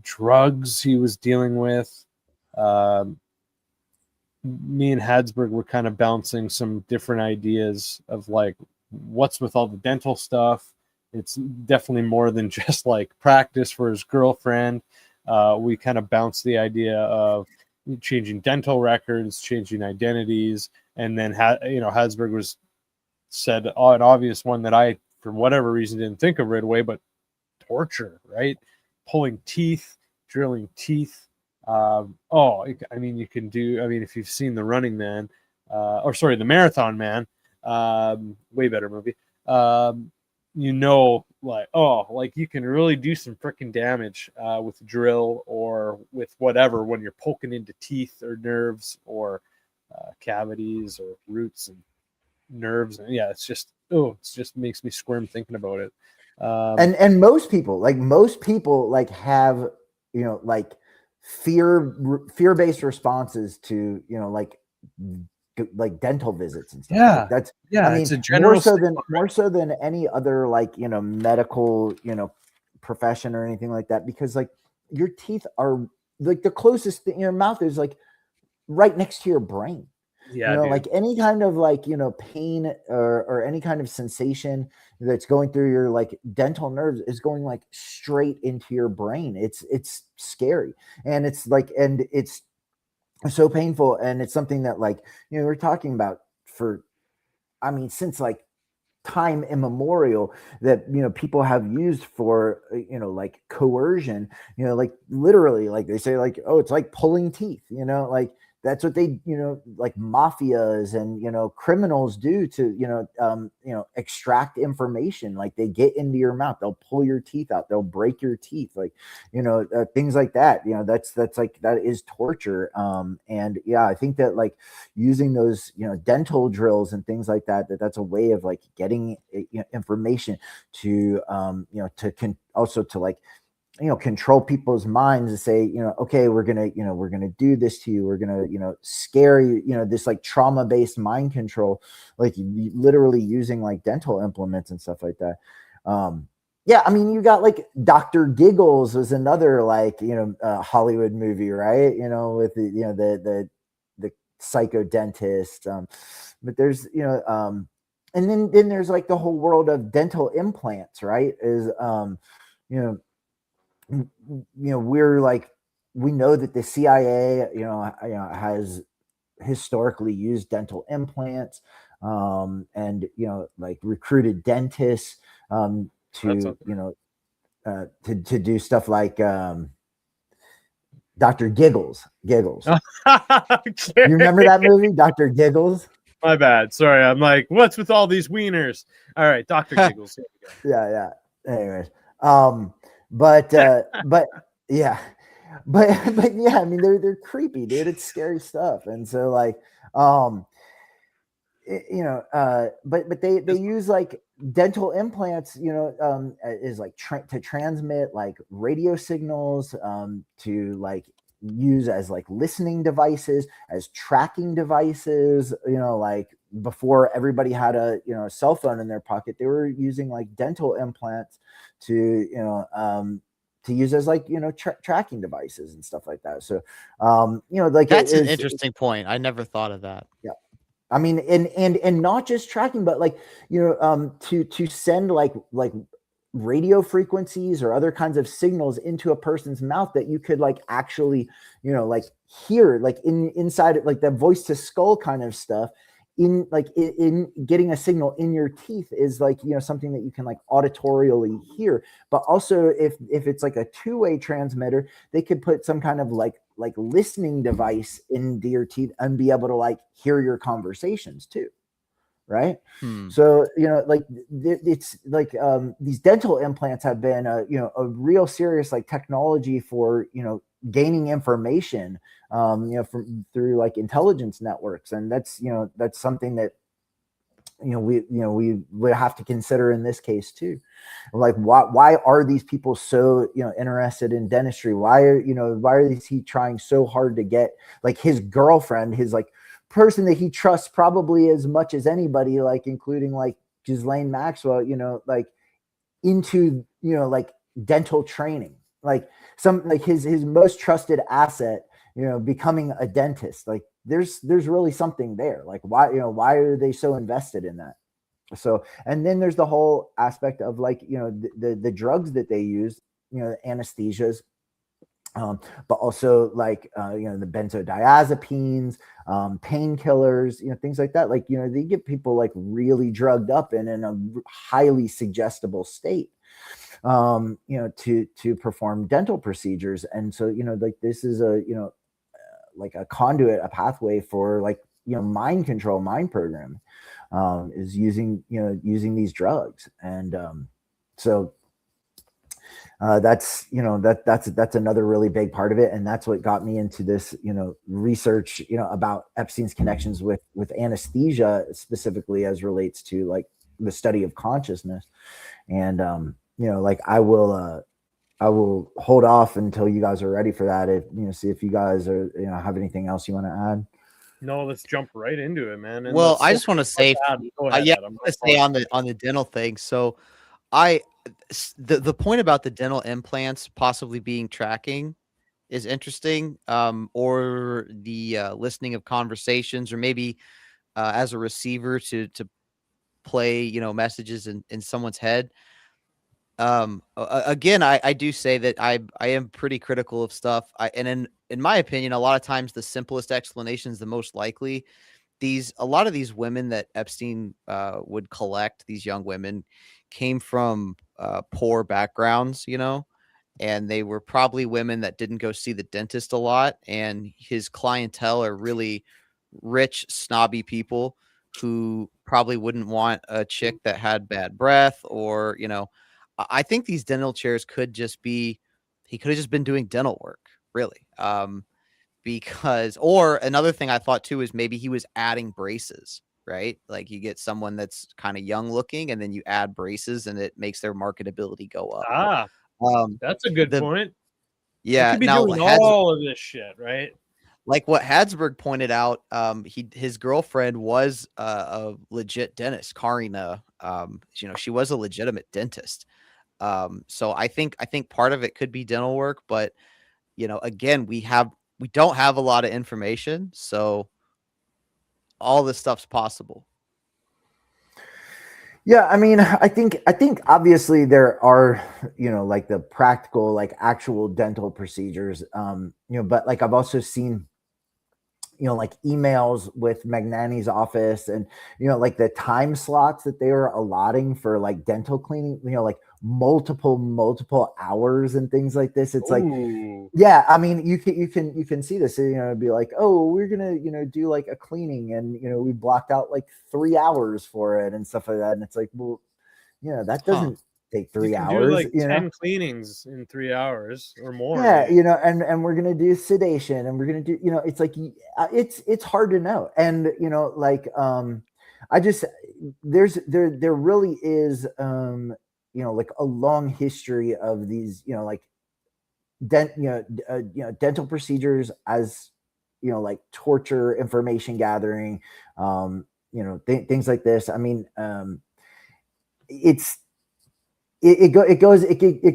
drugs he was dealing with. Me and Habsburg were kind of bouncing some different ideas of like what's with all the dental stuff. It's definitely more than just like practice for his girlfriend. We kind of bounced the idea of changing dental records, changing identities, and then Habsburg was said an obvious one that I, for whatever reason, didn't think of right away, but torture, right? Pulling teeth, drilling teeth. You can do, if you've seen The Running Man, The Marathon Man, way better movie. You can really do some freaking damage with a drill or with whatever when you're poking into teeth or nerves or cavities or roots and nerves. And yeah, it just makes me squirm thinking about it.
And most people have fear-based responses to like dental visits and stuff.
Yeah,
that's
it's a general
more so than any other medical profession or anything like that, because like your teeth are like the closest thing. Your mouth is like right next to your brain. Like any kind of pain or any kind of sensation that's going through your like dental nerves is going like straight into your brain. It's scary, and it's so painful, and it's something that we're talking about for since like time immemorial, that people have used for like coercion, like literally, like they say, like, oh, it's like pulling teeth, like that's what they like mafias and criminals do to extract information. Like they get into your mouth, they'll pull your teeth out, they'll break your teeth, like things like that. That's like, that is torture. And yeah, I think that like using those dental drills and things like that, that's a way of like getting information to also to like control people's minds and say, okay, we're gonna do this to you, we're gonna scare you, this like trauma-based mind control, like literally using like dental implements and stuff like that. You got like Dr. Giggles was another like Hollywood movie, right? With the psycho dentist. But there's and then there's like the whole world of dental implants, right? We're like, we know that the CIA has historically used dental implants, and like recruited dentists to do stuff like Dr. Giggles. You remember that movie, Dr. Giggles?
My bad. Sorry. I'm like, what's with all these wieners? All right, Dr. Giggles.
Yeah. Anyways. But yeah, they're creepy, dude. It's scary stuff. And so like, but they use like dental implants, is like to transmit like radio signals, to like use as like listening devices, as tracking devices, like before everybody had a, you know, a cell phone in their pocket, they were using like dental implants to, to use as like, you know, tracking devices and stuff like that. So, you know, like
That's an interesting point. I never thought of that.
yeah. I mean, and not just tracking, but like, you know, to send like radio frequencies or other kinds of signals into a person's mouth that you could like actually, you know, like hear like inside it, like the voice to skull kind of stuff, in like in getting a signal in your teeth is like, you know, something that you can like auditorially hear. But also if it's like a two-way transmitter, they could put some kind of like listening device into your teeth and be able to like hear your conversations too. Right. So, you know, like it's like these dental implants have been you know, a real serious like technology for, you know, gaining information, you know, from through like intelligence networks. And that's, you know, that's something that, you know, we would have to consider in this case too. Like why are these people so, you know, interested in dentistry? Why is he trying so hard to get like his girlfriend, his like person that he trusts probably as much as anybody, like including like Ghislaine Maxwell, you know, like into, you know, like dental training, like some like his most trusted asset, you know, becoming a dentist. Like there's really something there. Like why are they so invested in that? So, and then there's the whole aspect of like, you know, the drugs that they use, you know, anesthesias, but also like, you know, the benzodiazepines, painkillers, you know, things like that. Like, you know, they get people like really drugged up and in a highly suggestible state, you know, to perform dental procedures. And so, you know, like this is a, you know, like a conduit, a pathway for like, you know, mind control, mind programming, is using these drugs. And so that's, you know, that's another really big part of it. And that's what got me into this, you know, research, you know, about Epstein's connections with anesthesia, specifically as relates to like the study of consciousness. And you know, like I will hold off until you guys are ready for that. If, you know, see if you guys are, you know, have anything else you want to add.
No, let's jump right into it, man. And
Well, I just want to say,
go ahead,
yeah, I
Adam.
want to say on the dental thing. So the point about the dental implants possibly being tracking is interesting, or the listening of conversations, or maybe as a receiver to play, you know, messages in someone's head. Again, I do say that I am pretty critical of stuff. And in my opinion, a lot of times the simplest explanation is the most likely. A lot of these women that Epstein would collect, these young women, came from poor backgrounds, you know, and they were probably women that didn't go see the dentist a lot. And his clientele are really rich, snobby people who probably wouldn't want a chick that had bad breath, or, you know, I think these dental chairs could just be, he could have just been doing dental work, really. Because, or another thing I thought too is maybe he was adding braces, right? Like you get someone that's kind of young looking and then you add braces and it makes their marketability go up.
That's a good
the
point. You
Yeah,
could be
now
doing all of this shit, right?
like what Habsburg pointed out, his girlfriend was a legit dentist, Karina. You know, she was a legitimate dentist. So I think part of it could be dental work, but you know, again, we don't have a lot of information, so all this stuff's possible.
Yeah, I mean, I think obviously there are, you know, like the practical, like actual dental procedures, you know, but like I've also seen, you know, like emails with Magnani's office and, you know, like the time slots that they were allotting for like dental cleaning, you know, like multiple hours and things like this. It's like, yeah, I mean, you can see this, you know, it'd be like, oh, we're gonna, you know, do like a cleaning, and you know, we blocked out like 3 hours for it and stuff like that, and it's like, well, you know, that doesn't take 3
You can
hours.
do like
you
10
know?
cleanings in 3 hours or more.
Yeah,
maybe.
you know, and we're gonna do sedation, and we're gonna do, you know, it's like it's hard to know, and you know, like I just there really is you know, like a long history of these, you know, like dental procedures as, you know, like torture, information gathering, things like this. I mean, it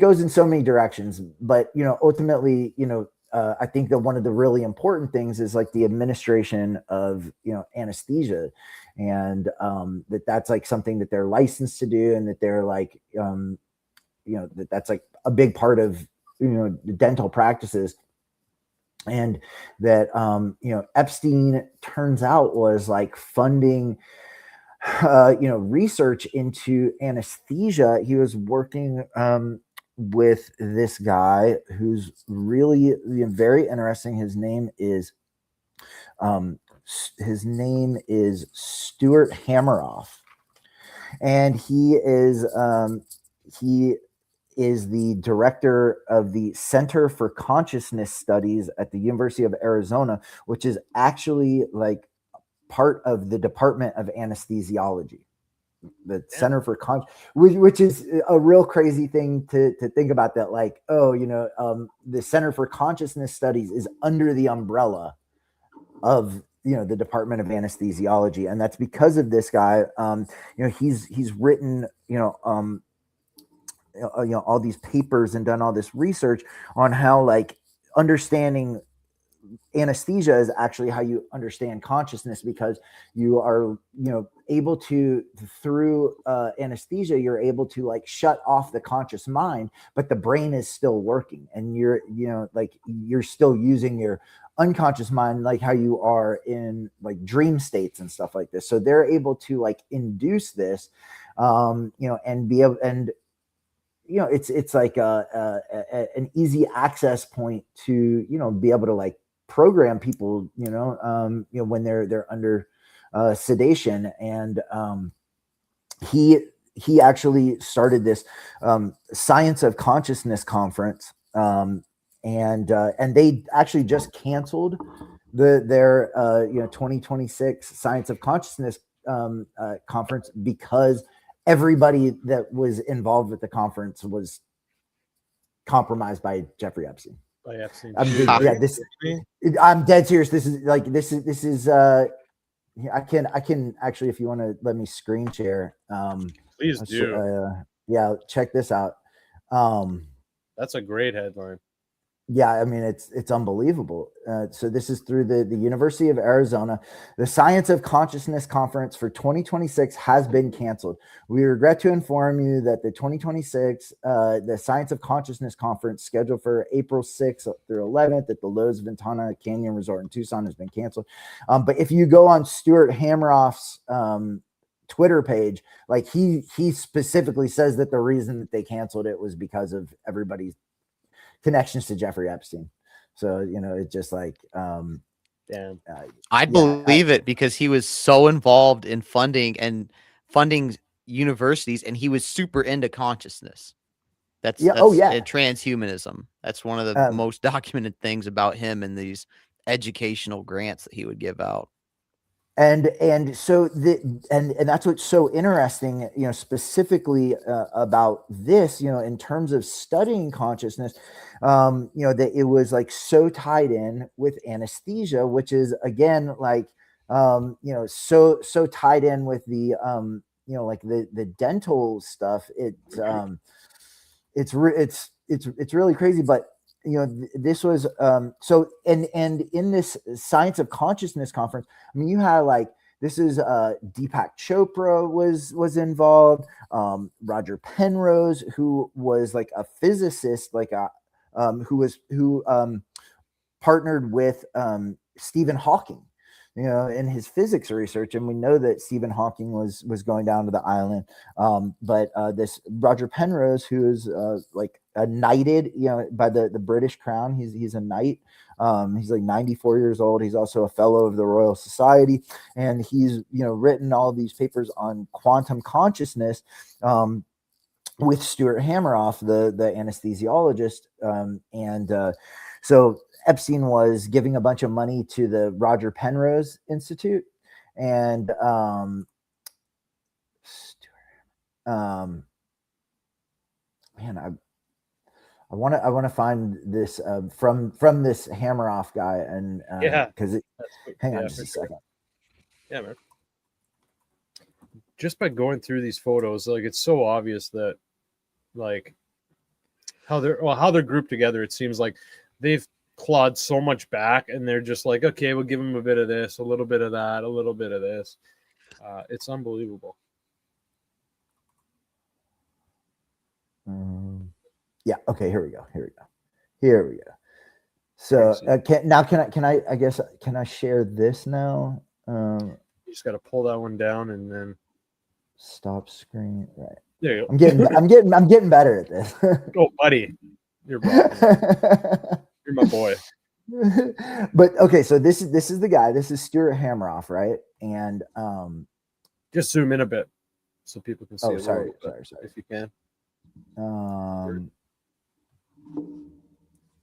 goes in so many directions, but ultimately, I think that one of the really important things is like the administration of anesthesia, and that's like something that they're licensed to do, and that they're like that's like a big part of the dental practices. And that Epstein turns out was like funding research into anesthesia. He was working with this guy who's really very interesting. His name is Stuart Hammeroff, and he is the director of the Center for Consciousness Studies at the University of Arizona, which is actually like part of the Department of Anesthesiology, the Center for which is a real crazy thing to think about, that like, the Center for Consciousness Studies is under the umbrella of the Department of Anesthesiology. And that's because of this guy. He's written all these papers and done all this research on how like understanding anesthesia is actually how you understand consciousness, because you are able to, through anesthesia, you're able to like shut off the conscious mind, but the brain is still working, and you're you're still using your unconscious mind, like how you are in like dream states and stuff like this. So they're able to like induce this and be able, and it's like an easy access point to be able to like program people when they're under sedation. And he actually started this Science of Consciousness conference, and they actually just canceled their 2026 Science of Consciousness conference, because everybody that was involved with the conference was compromised by Jeffrey Epstein. I'm dead serious. This is I can actually, if you want to let me screen share,
please do.
Check this out.
That's a great headline.
Yeah, I mean, it's unbelievable. So this is through the University of Arizona. The Science of Consciousness Conference for 2026 has been canceled. We regret to inform you that the 2026 the Science of Consciousness Conference, scheduled for April 6th through 11th at the Lowe's Ventana Canyon Resort in Tucson, has been canceled. But if you go on Stuart Hammeroff's Twitter page, like he specifically says that the reason that they canceled it was because of everybody's connections to Jeffrey Epstein. So it's just like
I believe it, because he was so involved in funding universities, and he was super into consciousness. That's transhumanism. That's one of the most documented things about him, and these educational grants that he would give out.
And so that's what's so interesting, specifically about this, in terms of studying consciousness, that it was like so tied in with anesthesia, which is again like so tied in with the like the dental stuff. It's really crazy. But this was so, and in this Science of Consciousness conference, I mean, you had like, this is Deepak Chopra was involved, Roger Penrose, who was like a physicist, like who partnered with Stephen Hawking, in his physics research. And we know that Stephen Hawking was going down to the island. But this Roger Penrose, who is like knighted, by the British Crown. He's a knight. He's like 94 years old. He's also a fellow of the Royal Society, and he's written all these papers on quantum consciousness with Stuart Hammeroff, the anesthesiologist. So Epstein was giving a bunch of money to the Roger Penrose Institute, and man, I want to find this from this Hammeroff guy, and because hang on just a second.
Yeah, man. just by going through these photos, like it's so obvious that like how they're grouped together. It seems like they've clawed so much back, and they're just like, okay, we'll give them a bit of this, a little bit of that, a little bit of this. It's unbelievable.
Yeah. Okay. Here we go. So can I share this now?
You just got to pull that one down and then
stop screen. Right.
There you go.
I'm getting better at this.
Oh, buddy, you're my boy.
But okay, so this is the guy. This is Stuart Hamroff, right? And
just zoom in a bit so people can see.
Oh, sorry,
if you can.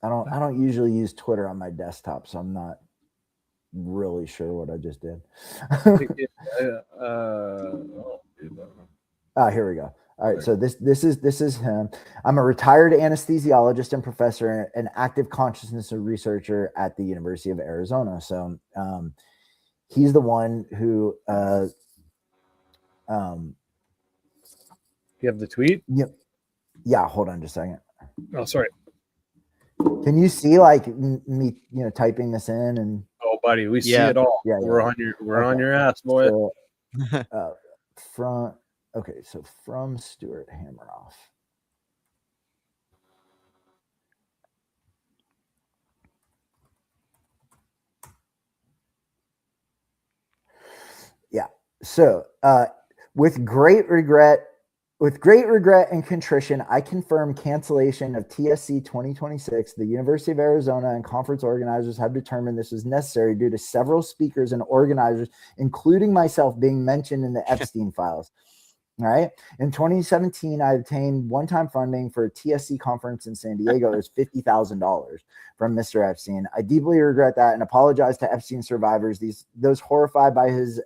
I don't usually use Twitter on my desktop, so I'm not really sure what I just did. Here we go. All right, so this is him. I'm a retired anesthesiologist and professor and active consciousness researcher at the University of Arizona. So he's the one who
you have the tweet?
Yep. Yeah, hold on just a second.
Oh, sorry.
Can you see like me, typing this in and?
Oh, buddy, we see it all.
Yeah,
we're on your ass, boy.
So, from Stuart Hamroff. Yeah. So, with great regret and contrition, I confirm cancellation of TSC 2026. The University of Arizona and conference organizers have determined this is necessary due to several speakers and organizers, including myself, being mentioned in the Epstein files. All right. In 2017, I obtained one-time funding for a TSC conference in San Diego. It was $50,000 from Mr. Epstein. I deeply regret that and apologize to Epstein survivors, those horrified by his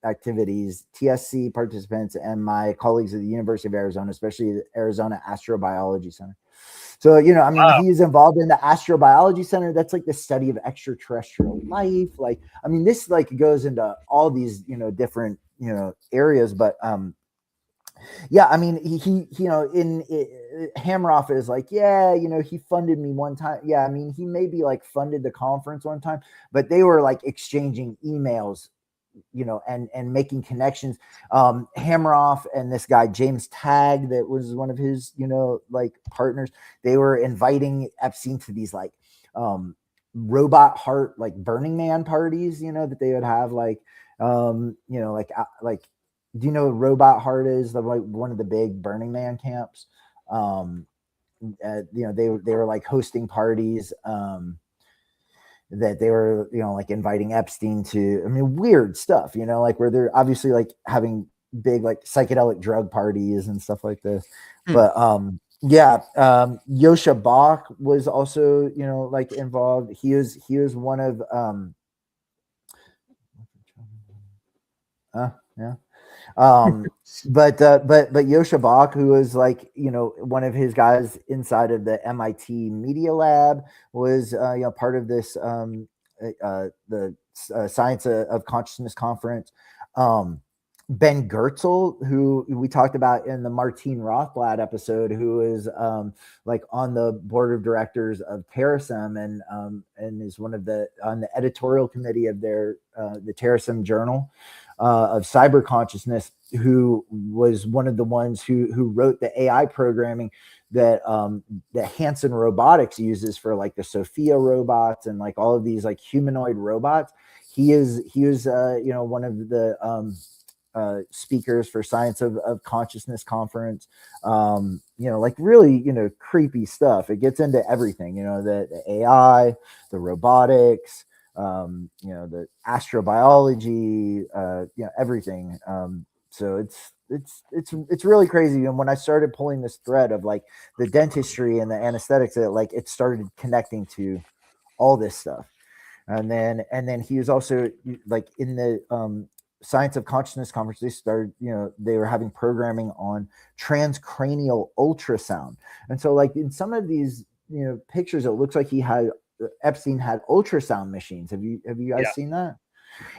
activities, TSC participants, and my colleagues at the University of Arizona, especially the Arizona Astrobiology Center. So, wow. He's involved in the Astrobiology Center. That's like the study of extraterrestrial life. Like, this like goes into all these, different, areas, but, Hamroff is like, he funded me one time. Yeah. He maybe like funded the conference one time, but they were like exchanging emails, and making connections. Hamroff and this guy, James Tagg, that was one of his, like partners, they were inviting Epstein to these like robot heart, like Burning Man parties, that they would have like, do you know what Robot Heart is? Like one of the big Burning Man camps. They were like hosting parties, that they were, like inviting Epstein to, weird stuff, like where they're obviously like having big, like psychedelic drug parties and stuff like this. But, Yosha Bach was also, like involved. He was one of, but Yosha Bach, who was like, one of his guys inside of the MIT Media Lab, was, part of this, the Science of Consciousness conference. Ben Goertzel, who we talked about in the Martine Rothblatt episode, who is like on the board of directors of Terrasem and is one of on the editorial committee of the Terrasem Journal of Cyber Consciousness, who was one of the ones who wrote the AI programming that Hanson Robotics uses for like the Sophia robots and like all of these like humanoid robots. He was one of the speakers for Science of Consciousness conference. Like really, creepy stuff. It gets into everything, the AI, the robotics, the astrobiology, everything. So it's really crazy. And when I started pulling this thread of like the dentistry and the anesthetics, it started connecting to all this stuff. And then he was also like in the Science of Consciousness conference, they started, they were having programming on transcranial ultrasound. And so like in some of these, pictures, it looks like Epstein had ultrasound machines. Have you guys seen that?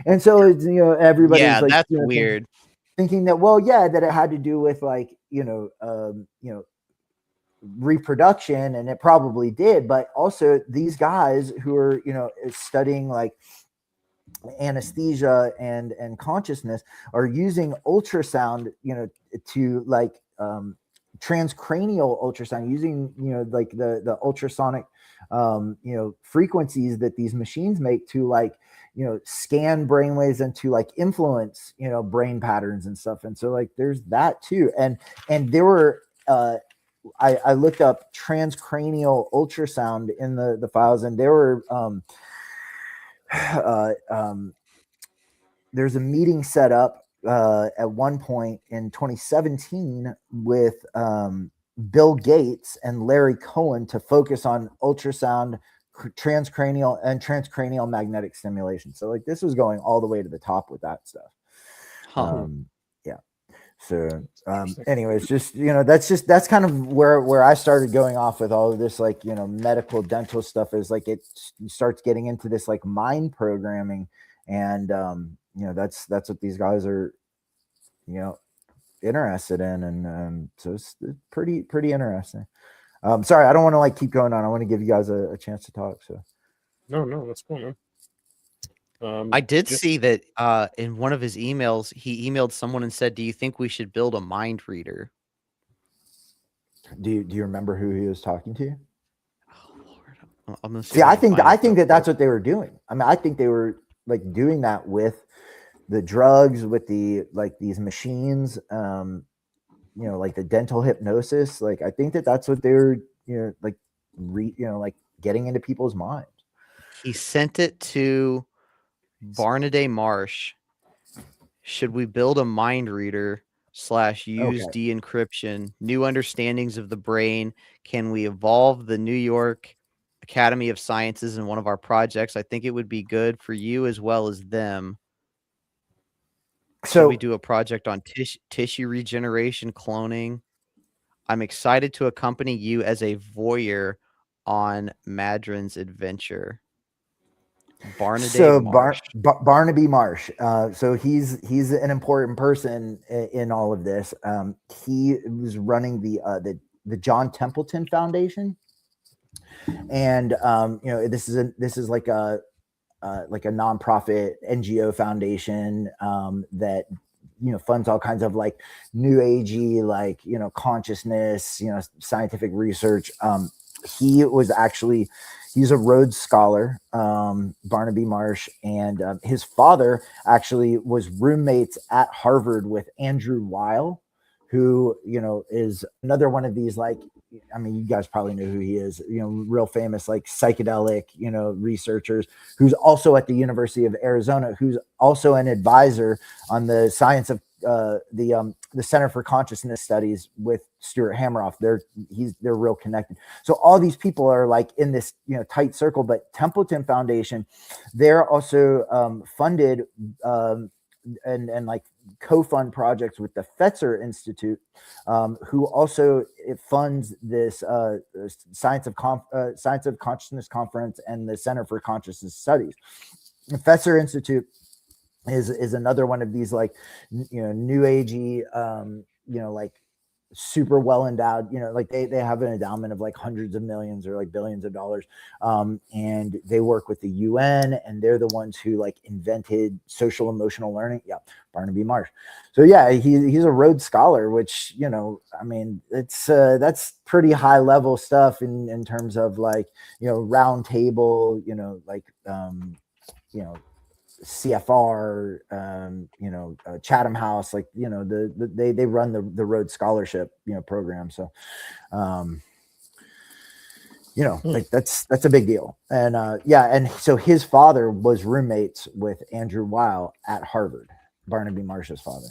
And so it's, everybody's like,
that's weird.
thinking that, well, yeah, that it had to do with like, reproduction, and it probably did, but also these guys who are, studying like anesthesia and consciousness are using ultrasound, to like transcranial ultrasound, using like the ultrasonic frequencies that these machines make to like scan brainwaves and to like influence brain patterns and stuff. And so like there's that too. And there were I looked up transcranial ultrasound in the files, and there were there's a meeting set up at one point in 2017 with Bill Gates and Larry Cohen to focus on ultrasound, transcranial magnetic stimulation. So like this was going all the way to the top with that stuff. Yeah. So anyways, just that's kind of where I started going off with all of this, like medical dental stuff, is like it starts getting into this like mind programming, and that's what these guys are interested in, and so it's pretty interesting. Sorry, I don't want to like keep going on. I want to give you guys a chance to talk. So
no, that's cool, man.
I did see that in one of his emails, he emailed someone and said, "Do you think we should build a mind reader?"
Do you remember who he was talking to?
Oh Lord, I'm gonna
see. I think that's what they were doing. I mean, I think they were like doing that with the drugs, with the like these machines, like the dental hypnosis. Like I think that's what they were, like like getting into people's minds.
He sent it to Barnaday Marsh. Should we build a mind reader / use de-encryption? New understandings of the brain. Can we evolve the New York Academy of Sciences in one of our projects? I think it would be good for you as well as them. So we do a project on tissue regeneration, cloning. I'm excited to accompany you as a voyeur on Madron's adventure. Barnaby Marsh.
Barnaby Marsh. So he's an important person in all of this. He was running the John Templeton Foundation, and this is like a nonprofit NGO foundation that funds all kinds of like new agey, like consciousness, scientific research. He's a Rhodes Scholar, Barnaby Marsh, and his father actually was roommates at Harvard with Andrew Weil, who is another one of these, like, I mean, you guys probably know who he is, real famous like psychedelic researchers, who's also at the University of Arizona, who's also an advisor on the science of the Center for Consciousness Studies with Stuart Hameroff. They're real connected. So all these people are like in this tight circle. But Templeton Foundation, they're also funded and like co-fund projects with the Fetzer Institute, who also funds this Science of Consciousness Conference and the Center for Consciousness Studies. The Fetzer Institute is another one of these like new agey like super well endowed, like they have an endowment of like hundreds of millions or like billions of dollars, and they work with the UN, and they're the ones who like invented social emotional learning. Barnaby Marsh. So yeah, he's a Rhodes Scholar, which I mean, it's that's pretty high level stuff in terms of like round table, like CFR, Chatham House, like they run the Rhodes Scholarship program. So like that's a big deal. And and so his father was roommates with Andrew Weil at Harvard, Barnaby Marsh's father.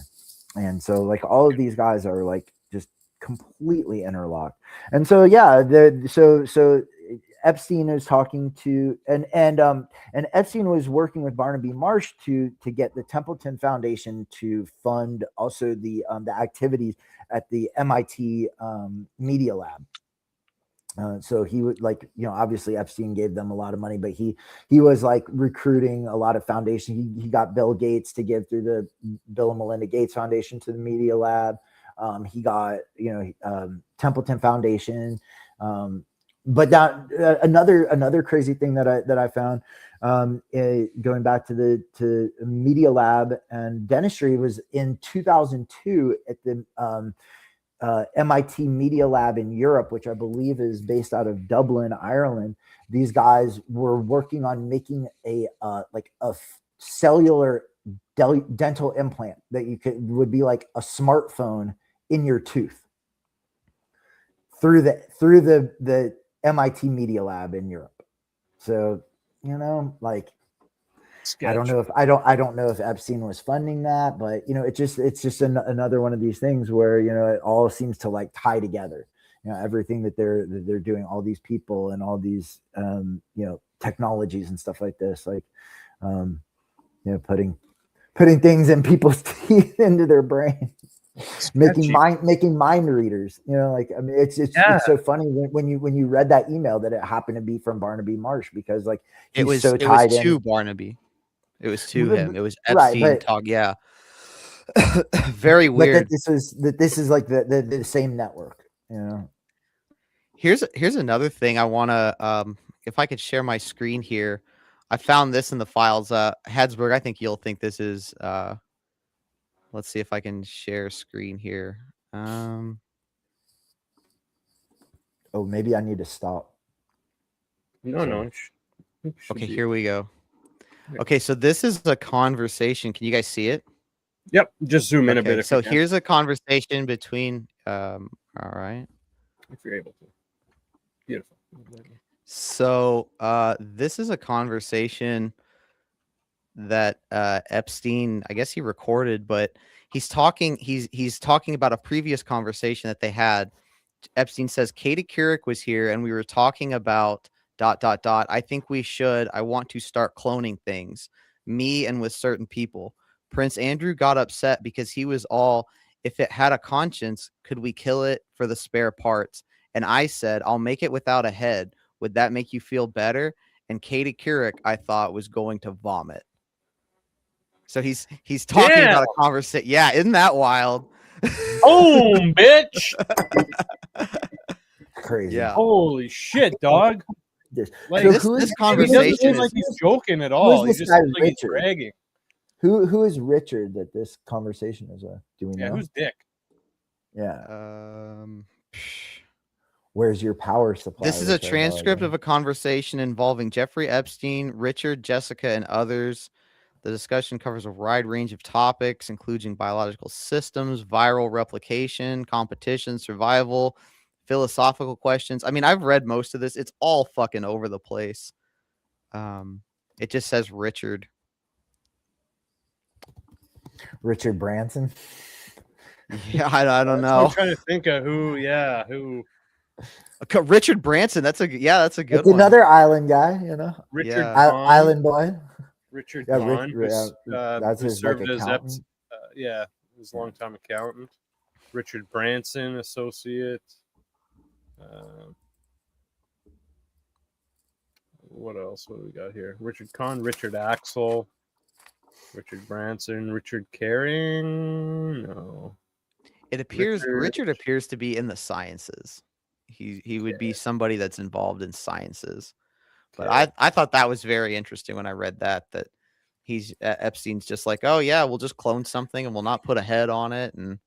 And so like all of these guys are like just completely interlocked. And so so Epstein is talking to and Epstein was working with Barnaby Marsh to get the Templeton Foundation to fund also the activities at the MIT Media Lab. So he would like, obviously Epstein gave them a lot of money, but he was like recruiting a lot of foundation. He got Bill Gates to give through the Bill and Melinda Gates Foundation to the Media Lab. He got, Templeton Foundation. But that another crazy thing that I found, going back to Media Lab and dentistry, was in 2002 at the MIT Media Lab in Europe, which I believe is based out of Dublin, Ireland. These guys were working on making a cellular dental implant that would be like a smartphone in your tooth through the MIT Media Lab in Europe. So,
Sketch.
I don't know if Epstein was funding that, but it's just another one of these things where it all seems to like tie together. Everything that they're doing, all these people and all these technologies and stuff like this, like putting things in people's teeth into their brain, making mind readers. It's so funny when you read that email that it happened to be from Barnaby Marsh, because like
it was to Barnaby. It was to him. It was Epstein
right,
talk. Yeah. Very weird.
But this is like the same network.
Here's another thing I want to, if I could share my screen here. I found this in the files. Habsburg, I think you'll think this is, let's see if I can share screen here.
Oh, maybe I need to stop.
No.
Okay, here we go. Okay, so this is a conversation. Can you guys see it?
Yep. Just zoom in a bit.
So here's a conversation between. All right.
If you're able to. Beautiful.
So this is a conversation that Epstein, I guess he recorded, but he's talking about a previous conversation that they had. Epstein says, Katie Couric was here and we were talking about ... I think I want to start cloning things, me and with certain people. Prince Andrew got upset because he was all, if it had a conscience, could we kill it for the spare parts? And I said, I'll make it without a head. Would that make you feel better? And Katie Couric, I thought, was going to vomit. So he's talking about a conversation. Yeah, isn't that wild?
Boom, bitch.
Crazy.
Yeah.
Holy shit, dog.
This
conversation
doesn't like he's joking at all. He's just like he's bragging.
Who is Richard that this conversation is with? Do we know?
Yeah, who's Dick?
Yeah. Where's your power supply?
This is a transcript of a conversation involving Jeffrey Epstein, Richard, Jessica, and others. The discussion covers a wide range of topics, including biological systems, viral replication, competition, survival, philosophical questions. I mean, I've read most of this. It's all fucking over the place. It just says Richard.
Richard Branson.
Yeah, I don't know.
I'm trying to think of who.
Richard Branson. That's a good one.
Another island guy,
Richard
Island boy.
Richard
Kahn.
That's his
served as
his longtime accountant. Richard Branson, associate. What else? What do we got here? Richard Kahn, Richard Axel, Richard Branson, Richard Caring. No.
It appears Richard appears to be in the sciences. He would be somebody that's involved in sciences. But I thought that was very interesting when I read that Epstein's just like, oh yeah, we'll just clone something and we'll not put a head on it. And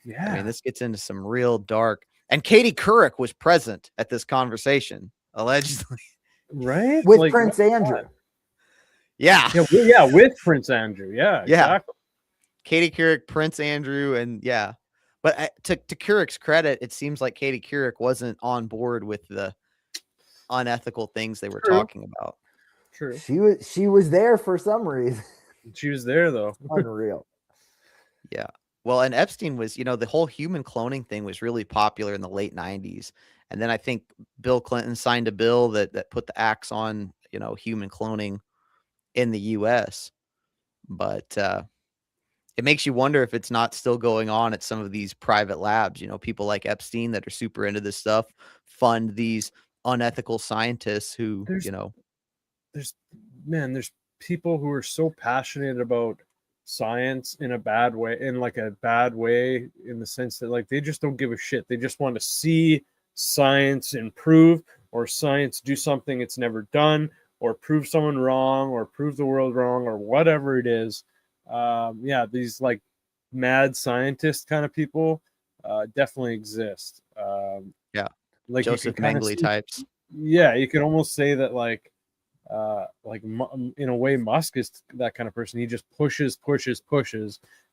yeah, I mean, this gets into some real dark. And Katie Couric was present at this conversation, allegedly.
Right?
With Prince Andrew.
Yeah.
Yeah, with Prince Andrew. Yeah, exactly.
Katie Couric, Prince Andrew, and yeah. But to Couric's credit, it seems like Katie Couric wasn't on board with the unethical things they were talking about.
True.
She was there for some reason.
She was there though.
Unreal.
Yeah. Well, and Epstein was, the whole human cloning thing was really popular in the late 90s. And then I think Bill Clinton signed a bill that put the axe on, human cloning in the US. But it makes you wonder if it's not still going on at some of these private labs. People like Epstein that are super into this stuff fund these unethical scientists who,
There's there's there's people who are so passionate about science in a bad way, in like a bad way, in the sense that like they just don't give a shit. They just want to see science improve, or science do something it's never done, or prove someone wrong, or prove the world wrong, or whatever it is. These like mad scientist kind of people definitely exist.
yeah,
Like you
Joseph
can kind of
Mengele
see,
types.
yeah, you can almost say that like in a way Musk is that kind of person. He just pushes,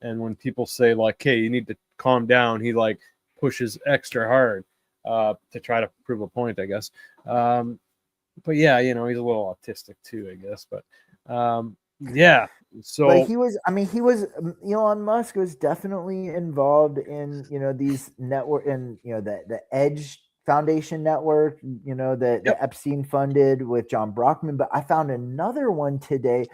and when people say like, hey, you need to calm down, he like pushes extra hard to try to prove a point, I guess. But yeah, he's a little autistic too, I guess. But yeah, so
but he was, Elon Musk was definitely involved in, these network, and the Edge Foundation network, that Epstein funded with John Brockman. But I found another one today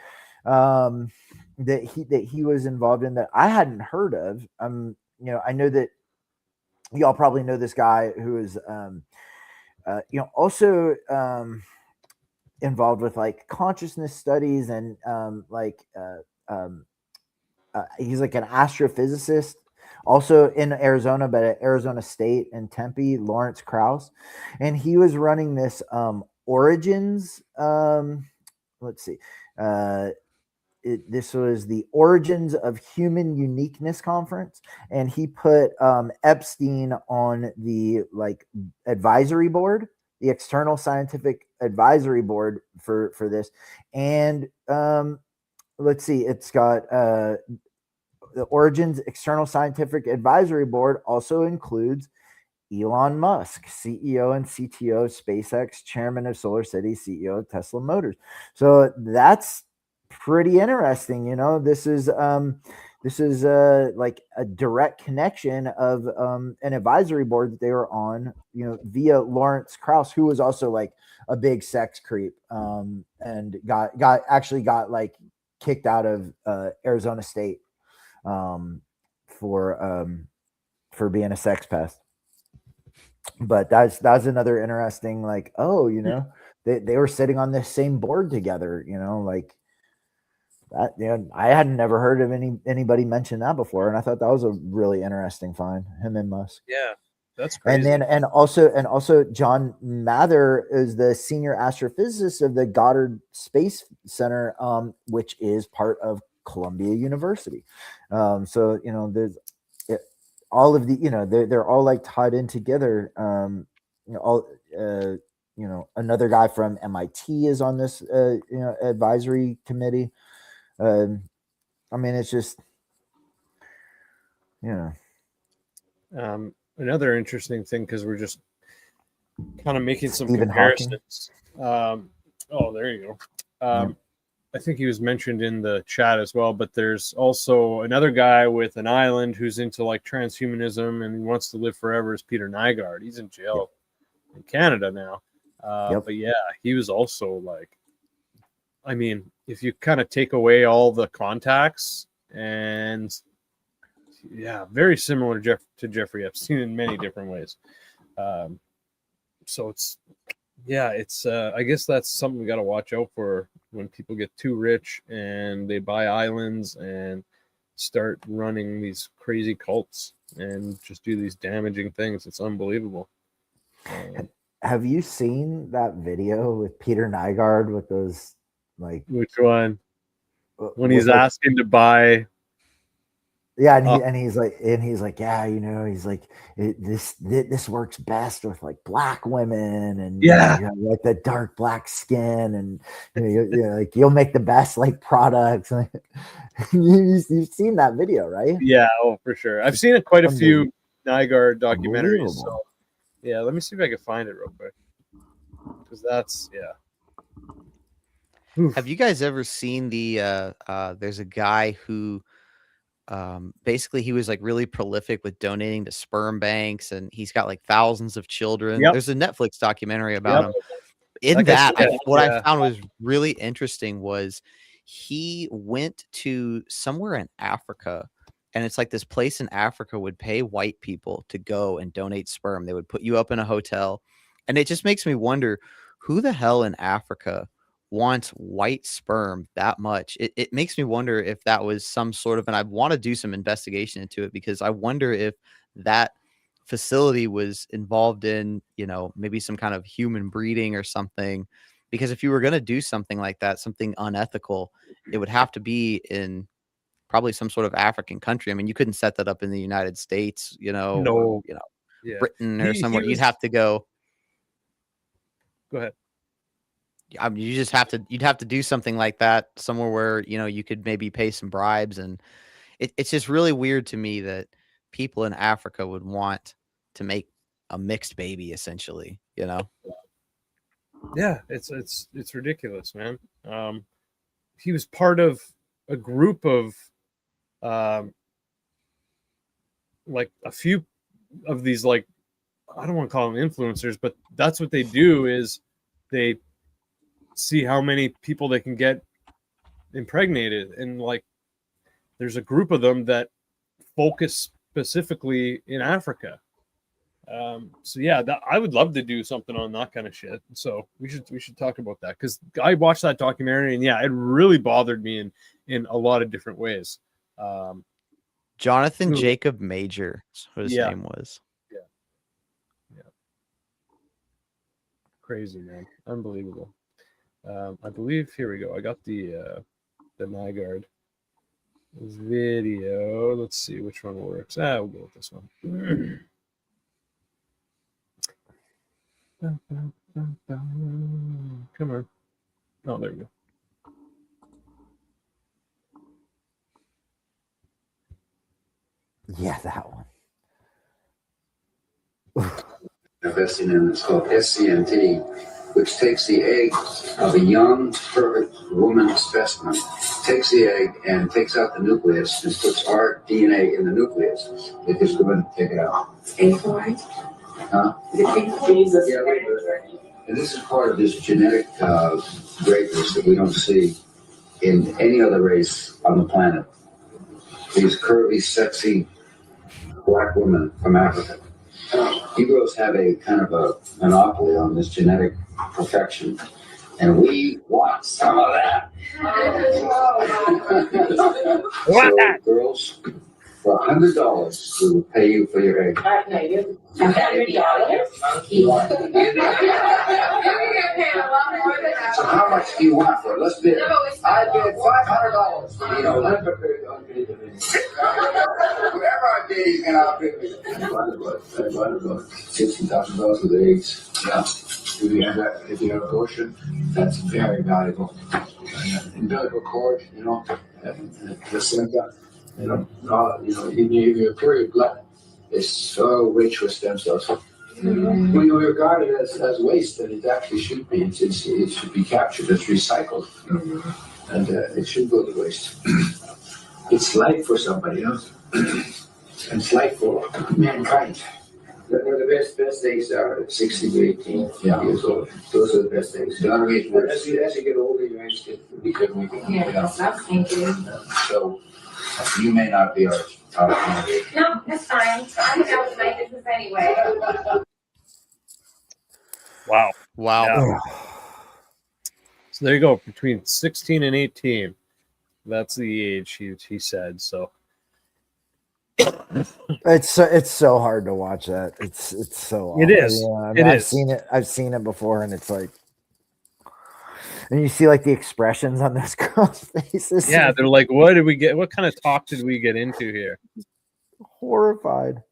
that he was involved in that I hadn't heard of. I know that y'all probably know this guy who is also involved with like consciousness studies, and he's like an astrophysicist, also in Arizona, but at Arizona State in Tempe, Lawrence Krauss. And he was running this Origins, let's see, this was the Origins of Human Uniqueness conference, and he put Epstein on the like advisory board, the external scientific advisory board for this. And let's see, it's got the Origins External Scientific Advisory Board also includes Elon Musk, CEO and CTO of SpaceX, chairman of Solar City, CEO of Tesla Motors. So that's pretty interesting. This is like a direct connection of an advisory board that they were on, via Lawrence Krauss, who was also like a big sex creep, and got like kicked out of Arizona State for being a sex pest. But that's another interesting, like, they were sitting on this same board together, like that. I hadn't never heard of anybody mention that before, and I thought that was a really interesting find, him and Musk.
Yeah, that's crazy.
And then and also John Mather is the senior astrophysicist of the Goddard Space Center, which is part of Columbia University. So there's all of the, they're all like tied in together. Another guy from MIT is on this advisory committee. It's just
another interesting thing, because we're just kind of making some
Stephen
comparisons. Oh, there you go. I think he was mentioned in the chat as well, but there's also another guy with an island who's into like transhumanism and wants to live forever, is Peter Nygard. He's in jail in Canada now. But yeah, he was also like, if you kind of take away all the contacts, and yeah, very similar to Jeffrey Epstein in many different ways. So it's I guess that's something we got to watch out for when people get too rich and they buy islands and start running these crazy cults and just do these damaging things. It's unbelievable.
Have you seen that video with Peter Nygard with those, like,
which one? When he's asking to buy.
Yeah, and he's like, yeah, he's like, this works best with like black women, and like the dark black skin, and like you'll make the best like products. You've seen that video, right?
Yeah, for sure. I've seen quite a few Nygard documentaries. So yeah, let me see if I can find it real quick, because that's Oof.
Have you guys ever seen the? There's a guy who. Basically he was like really prolific with donating to sperm banks, and he's got like thousands of children. There's a Netflix documentary about him. In that, what I found was really interesting was he went to somewhere in Africa and it's like this place in Africa would pay white people to go and donate sperm. They would put you up in a hotel, and it just makes me wonder who the hell in Africa wants white sperm that much. It makes me wonder if that was some sort of, and I want to do some investigation into it, because I wonder if that facility was involved in, maybe some kind of human breeding or something. Because if you were going to do something like that, something unethical, it would have to be in probably some sort of African country. I mean, you couldn't set that up in the United States, or,
No. Yeah.
Britain or
He
somewhere. You'd
was-
have to go.
Go ahead.
I mean, you'd have to do something like that somewhere where, you could maybe pay some bribes. And it's just really weird to me that people in Africa would want to make a mixed baby, essentially,
Yeah, it's ridiculous, man. He was part of a group of like a few of these, like, I don't want to call them influencers, but that's what they do, is they see how many people they can get impregnated, and like there's a group of them that focus specifically in Africa. So yeah, I would love to do something on that kind of shit. So we should talk about that, because I watched that documentary, and yeah, it really bothered me in a lot of different ways.
Jonathan Jacob Major is what his
Yeah.
name was.
Yeah. Crazy, man. Unbelievable. I believe, here we go. I got the Nygaard video. Let's see which one works. We'll go with this one. Come on. Oh, there we go.
Yeah, that one.
Investing in is called SCNT, which takes the egg of a young, perfect woman specimen, takes the egg and takes out the nucleus and puts our DNA in the nucleus. They just go in and take it out.
Painful,
Huh?
Jesus.
Yeah, and this is part of this genetic greatness that we don't see in any other race on the planet. These curvy, sexy black women from Africa. Negroes have a kind of a monopoly on this genetic perfection, and we want some of that. So, girls, for $100, we will pay you for your egg.
I pay you $100.
So how much do you want for it? Let's bid. I bid $500. You know, whoever I bid, you can outbid me. $60,000 for the eggs. Yeah. If you have abortion, that's very valuable. Umbilical cord, the center, your period blood is so rich with stem cells. When you regard it as waste, then it actually should be. It should be captured as recycled, and it should go to waste. It's life for somebody else. It's life for mankind. Where the best eggs are 60 to 18 years old. Those are the best eggs. As you get older, your eggs get weaker.
Thank you.
So you may not be our candidate.
No, that's fine. I'm out with my business anyway.
Wow.
Wow.
So there you go. Between 16 and 18. That's the age he said. So
It's so hard to watch that. It's so awful.
It is.
Yeah, I
It
mean,
is.
I've seen it before, and it's like, and you see like the expressions on those girls' faces.
yeah, they're like, what did we get? What kind of talk did we get into here?
Horrified.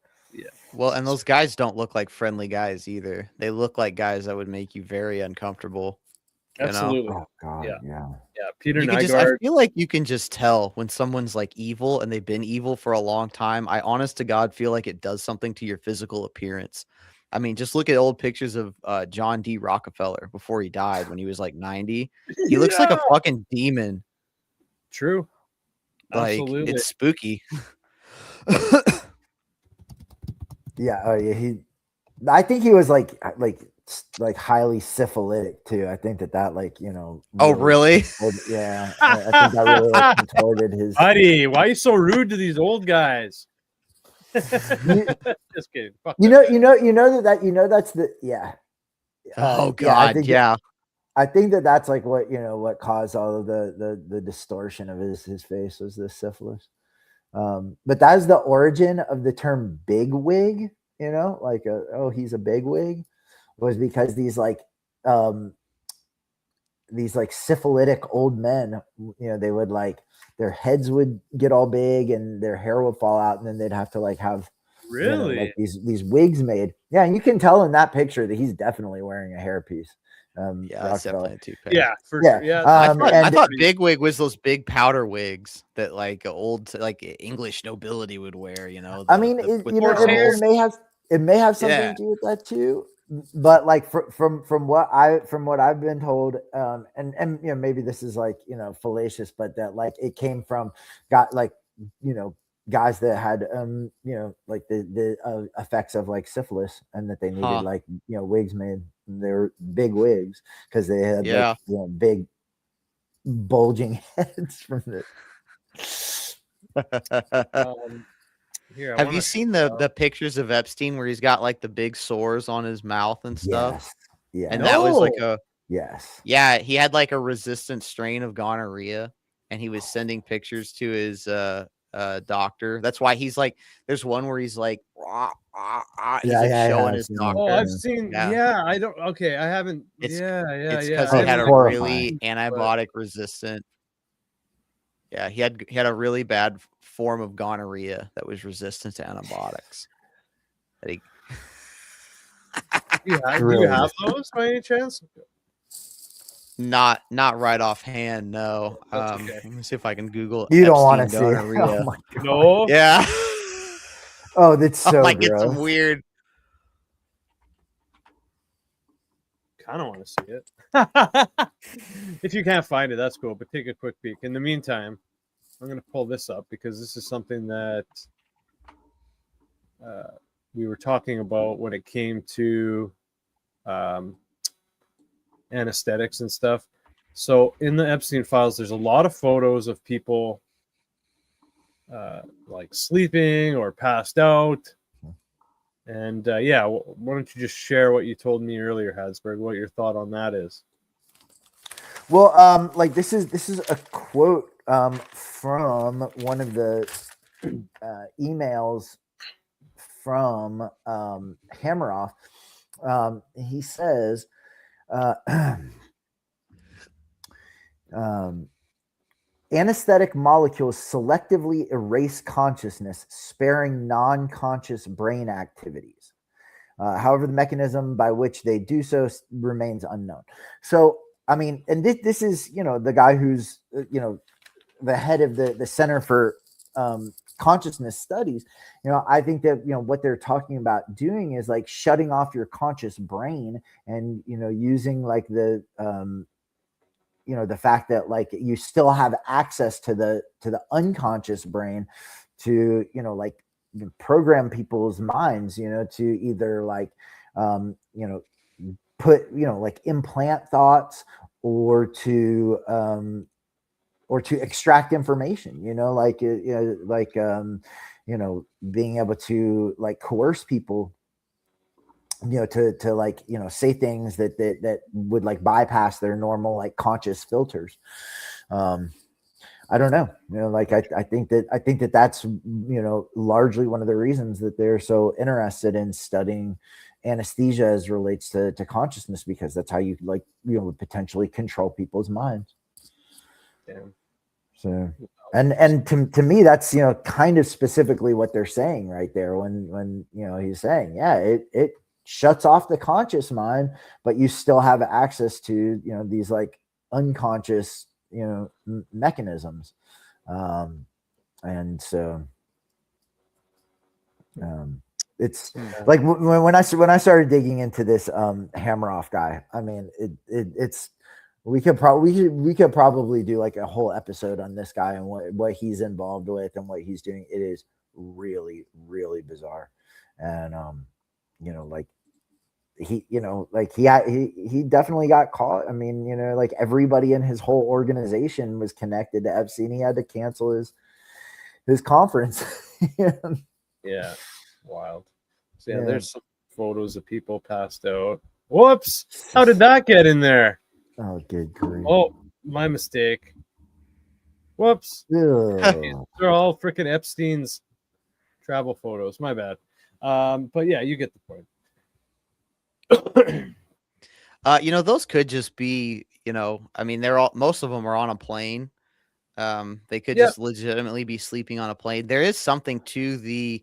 Well, and those guys don't look like friendly guys either. They look like guys that would make you very uncomfortable.
Absolutely.
Oh God.
Yeah.
Yeah.
Yeah. Peter
I
Nygaard.
feel like you can just tell when someone's like evil and they've been evil for a long time. I honest to God feel like it does something to your physical appearance. I mean, just look at old pictures of John D. Rockefeller before he died when he was like 90. He looks like a fucking demon.
True.
Like,
Absolutely.
it's spooky.
Yeah. Oh yeah. I think he was like like highly syphilitic too. I think that like, you know.
Oh, really?
Yeah. I think that really like contorted his.
Buddy, why are you so rude to these old guys? Just kidding. Fuck
You
that
know,
guy.
that's the, yeah.
Oh
Yeah, I
God,
think
yeah.
I think that's like what, you know, what caused all of the distortion of his face was this syphilis. But that's the origin of the term big wig, you know, like oh, he's a big wig, was because these like syphilitic old men, you know, they would like their heads would get all big and their hair would fall out, and then they'd have to like have
Really?
like these wigs made. Yeah, and you can tell in that picture that he's definitely wearing a hairpiece.
Yeah, it's definitely a toupee.
Yeah, for
Yeah.
sure. Yeah.
I thought big wig was those big powder wigs that like old like English nobility would wear. You know.
I mean,
with
you know,
curls.
it may have something
Yeah.
to do with that too. But like from what I've been told, and you know, maybe this is like, you know, fallacious, but that like it came from you know, guys that had you know, like the effects of like syphilis, and that they needed like, you know, wigs made. They were big wigs because they had like, you know, big bulging heads from
the. Have you seen the pictures of Epstein where he's got like the big sores on his mouth and stuff?
Yes. Yeah.
And that was like a
yes.
Yeah, he had like a resistant strain of gonorrhea, and he was sending pictures to his doctor. That's why he's like, there's one where he's like, he's showing his doctor.
Oh, I've seen. Yeah, I don't. Okay, I haven't.
It's
yeah.
because he had a really antibiotic resistant. Yeah, he had a really bad form of gonorrhea that was resistant to antibiotics. That
yeah, do you have those by any chance?
Not right offhand, no.
Okay.
Let me see if I can Google.
You don't want to see.
Gonorrhea.
Oh my God.
No.
Yeah.
Oh, that's so
like
gross.
It's some weird.
Kind of want to see it. If you can't find it, that's cool. But take a quick peek. In the meantime, I'm going to pull this up because this is something that we were talking about when it came to anesthetics and stuff. So in the Epstein files, there's a lot of photos of people like sleeping or passed out. And yeah, why don't you just share what you told me earlier, Habsburg, what your thought on that is?
Well, like this is a quote from one of the emails from Hammeroff. He says, anesthetic molecules selectively erase consciousness, sparing non-conscious brain activities. However, the mechanism by which they do so remains unknown. So, I mean, and this is, you know, the guy who's, you know, the head of the Center for Consciousness Studies. You know, I think that, you know, what they're talking about doing is like shutting off your conscious brain and, you know, using like the, you know, the fact that like you still have access to the unconscious brain to, you know, like program people's minds, you know, to either like, you know, put, you know, like implant thoughts or to extract information, you know, like, you know, like, you know, being able to like coerce people, you know, to like, you know, say things that would like bypass their normal like conscious filters. I don't know, you know, like I think that that's, you know, largely one of the reasons that they're so interested in studying anesthesia as relates to consciousness, because that's how you like, you know, potentially control people's minds.
Yeah.
So, and to me, that's, you know, kind of specifically what they're saying right there when you know, he's saying, yeah, it shuts off the conscious mind, but you still have access to, you know, these like unconscious, you know, mechanisms. And so it's like when I started digging into this Hammeroff guy, I mean, it's we could probably do like a whole episode on this guy and what he's involved with and what he's doing. It is really, really bizarre. And you know, like he, you know, like he definitely got caught. I mean, you know, like everybody in his whole organization was connected to Epstein. He had to cancel his conference.
Yeah, wild. So yeah,
Yeah.
there's some photos of people passed out. Whoops! How did that get in there?
Oh, good grief.
Oh, my mistake. Whoops!
Ugh.
They're all freaking Epstein's travel photos. My bad. But yeah, you get the point.
You know, those could just be, you know, I mean, most of them are on a plane. They could
Yep.
just legitimately be sleeping on a plane. There is something to the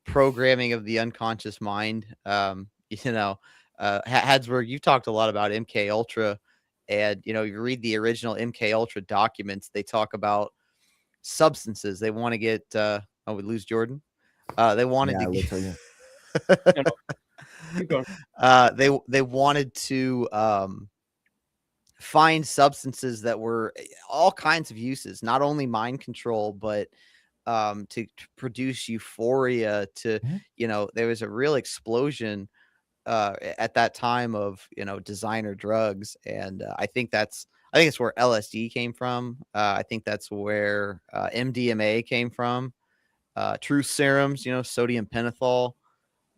programming of the unconscious mind. You know, Habsburg, you've talked a lot about MK Ultra, and you know, you read the original MK Ultra documents. They talk about substances. They want to get. We lose Jordan. They wanted
Yeah,
to get.
literally.
You know, keep going.
They wanted to find substances that were all kinds of uses, not only mind control, but to produce euphoria. To
Mhm.
you know, there was a real explosion at that time of, you know, designer drugs, and I think it's where LSD came from. I think that's where MDMA came from. Truth serums, you know, sodium pentothal,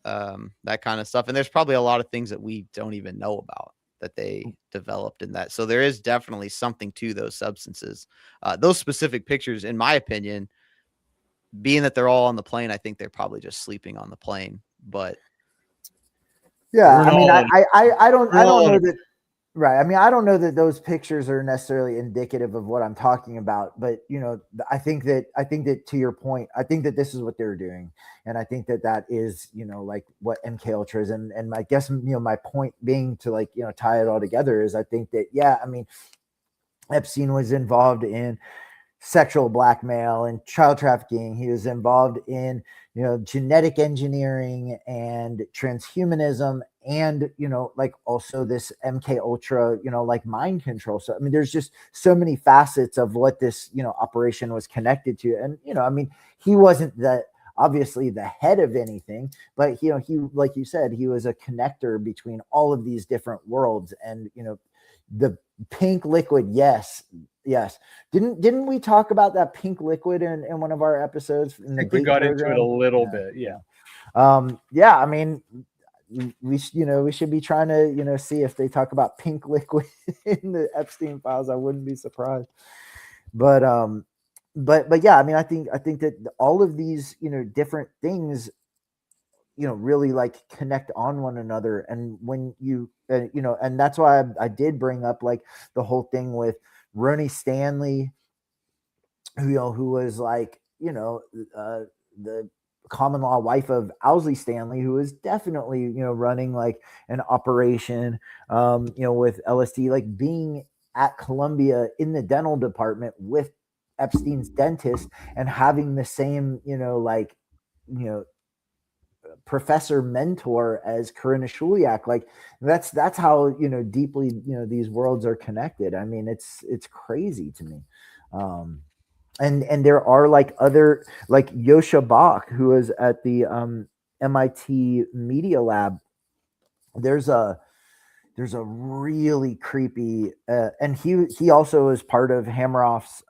that kind of stuff. And there's probably a lot of things that we don't even know about that they developed in that. So there is definitely something to those substances. Those specific pictures, in my opinion, being that they're all on the plane, I think they're probably just sleeping on the plane. But
Yeah,
We're
I mean,
all
I don't
all
know
on
that. Right. I mean, I don't know that those pictures are necessarily indicative of what I'm talking about, but you know, I think that to your point, I think that this is what they're doing, and I think that that is, you know, like what MK Ultra is, and I guess, you know, my point being to, like, you know, tie it all together is I think that, yeah, I mean, Epstein was involved in sexual blackmail and child trafficking. He was involved in, you know, genetic engineering and transhumanism, and, you know, like also this MK Ultra, you know, like mind control. So I mean, there's just so many facets of what this, you know, operation was connected to. And, you know, I mean, he wasn't obviously the head of anything, but, you know, he, like you said, he was a connector between all of these different worlds. And, you know, the pink liquid, yes, didn't we talk about that pink liquid in one of our episodes in
I
the
think we
gate
got into it a
program?
little bit. Yeah.
Yeah, I mean, we should be trying to, you know, see if they talk about pink liquid in the Epstein files. I wouldn't be surprised. But yeah, I mean, I think that all of these, you know, different things, you know, really like connect on one another. And when you, you know, and that's why I did bring up like the whole thing with Ronnie Stanley, who, you know, who was like, you know, the common law wife of Owsley Stanley, who was definitely, you know, running like an operation, you know, with LSD, like being at Columbia in the dental department with Epstein's dentist and having the same, you know, like, you know, professor mentor as Karina Shuliak. Like that's how, you know, deeply, you know, these worlds are connected. I mean, it's crazy to me. And there are like other, like Yosha Bach, who is at the MIT Media Lab. There's a really creepy, and he also is part of Hammeroff's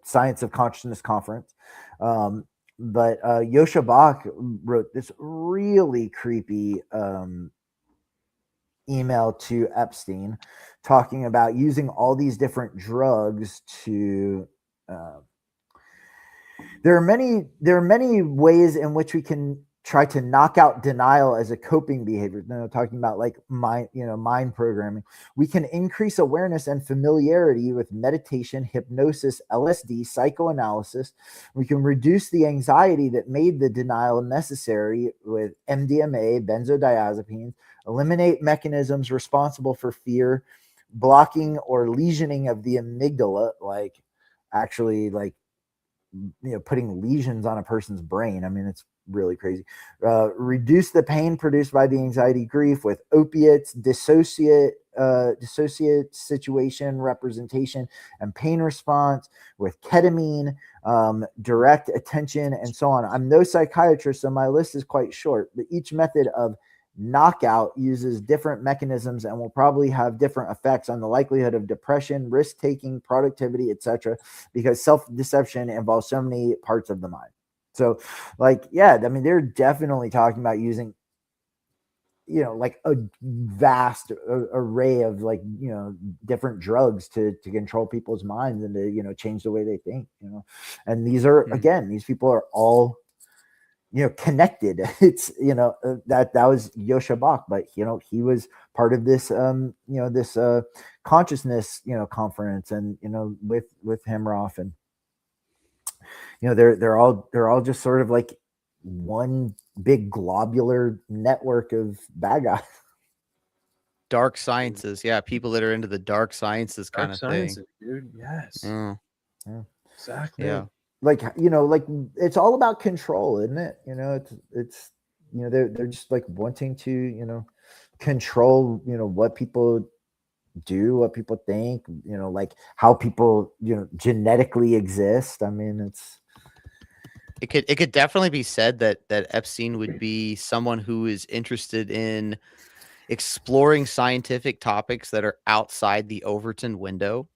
Science of Consciousness conference. But Yosha Bach wrote this really creepy email to Epstein talking about using all these different drugs to there are many ways in which we can try to knock out denial as a coping behavior. You know, talking about like mind programming. We can increase awareness and familiarity with meditation, hypnosis, LSD, psychoanalysis. We can reduce the anxiety that made the denial necessary with MDMA, benzodiazepines, eliminate mechanisms responsible for fear, blocking or lesioning of the amygdala, like actually like, you know, putting lesions on a person's brain. I mean, it's really crazy. Reduce the pain produced by the anxiety, grief with opiates, dissociate situation representation and pain response with ketamine, direct attention, and so on. I'm no psychiatrist, so my list is quite short, but each method of knockout uses different mechanisms and will probably have different effects on the likelihood of depression, risk-taking, productivity, etc., because self-deception involves so many parts of the mind. So, like, yeah, I mean, they're definitely talking about using, you know, like a vast array of, like, you know, different drugs to control people's minds and to, you know, change the way they think, you know. And these are, again, these people are all, you know, connected. It's, you know, that was Yosha Bach, but, you know, he was part of this, you know, this consciousness, you know, conference, and, you know, with Hemroff, and, you know, they're all just sort of like one big globular network of bad guys.
Dark sciences, yeah, people that are into the dark sciences kind of thing.
Dude. Yes.
Yeah.
Exactly.
Yeah.
Like, you know, like, it's all about control, isn't it? You know, it's you know, they're just like wanting to, you know, control, you know, what people do, what people think, you know, like how people, you know, genetically exist. I mean,
It could definitely be said that Epstein would be someone who is interested in exploring scientific topics that are outside the Overton window,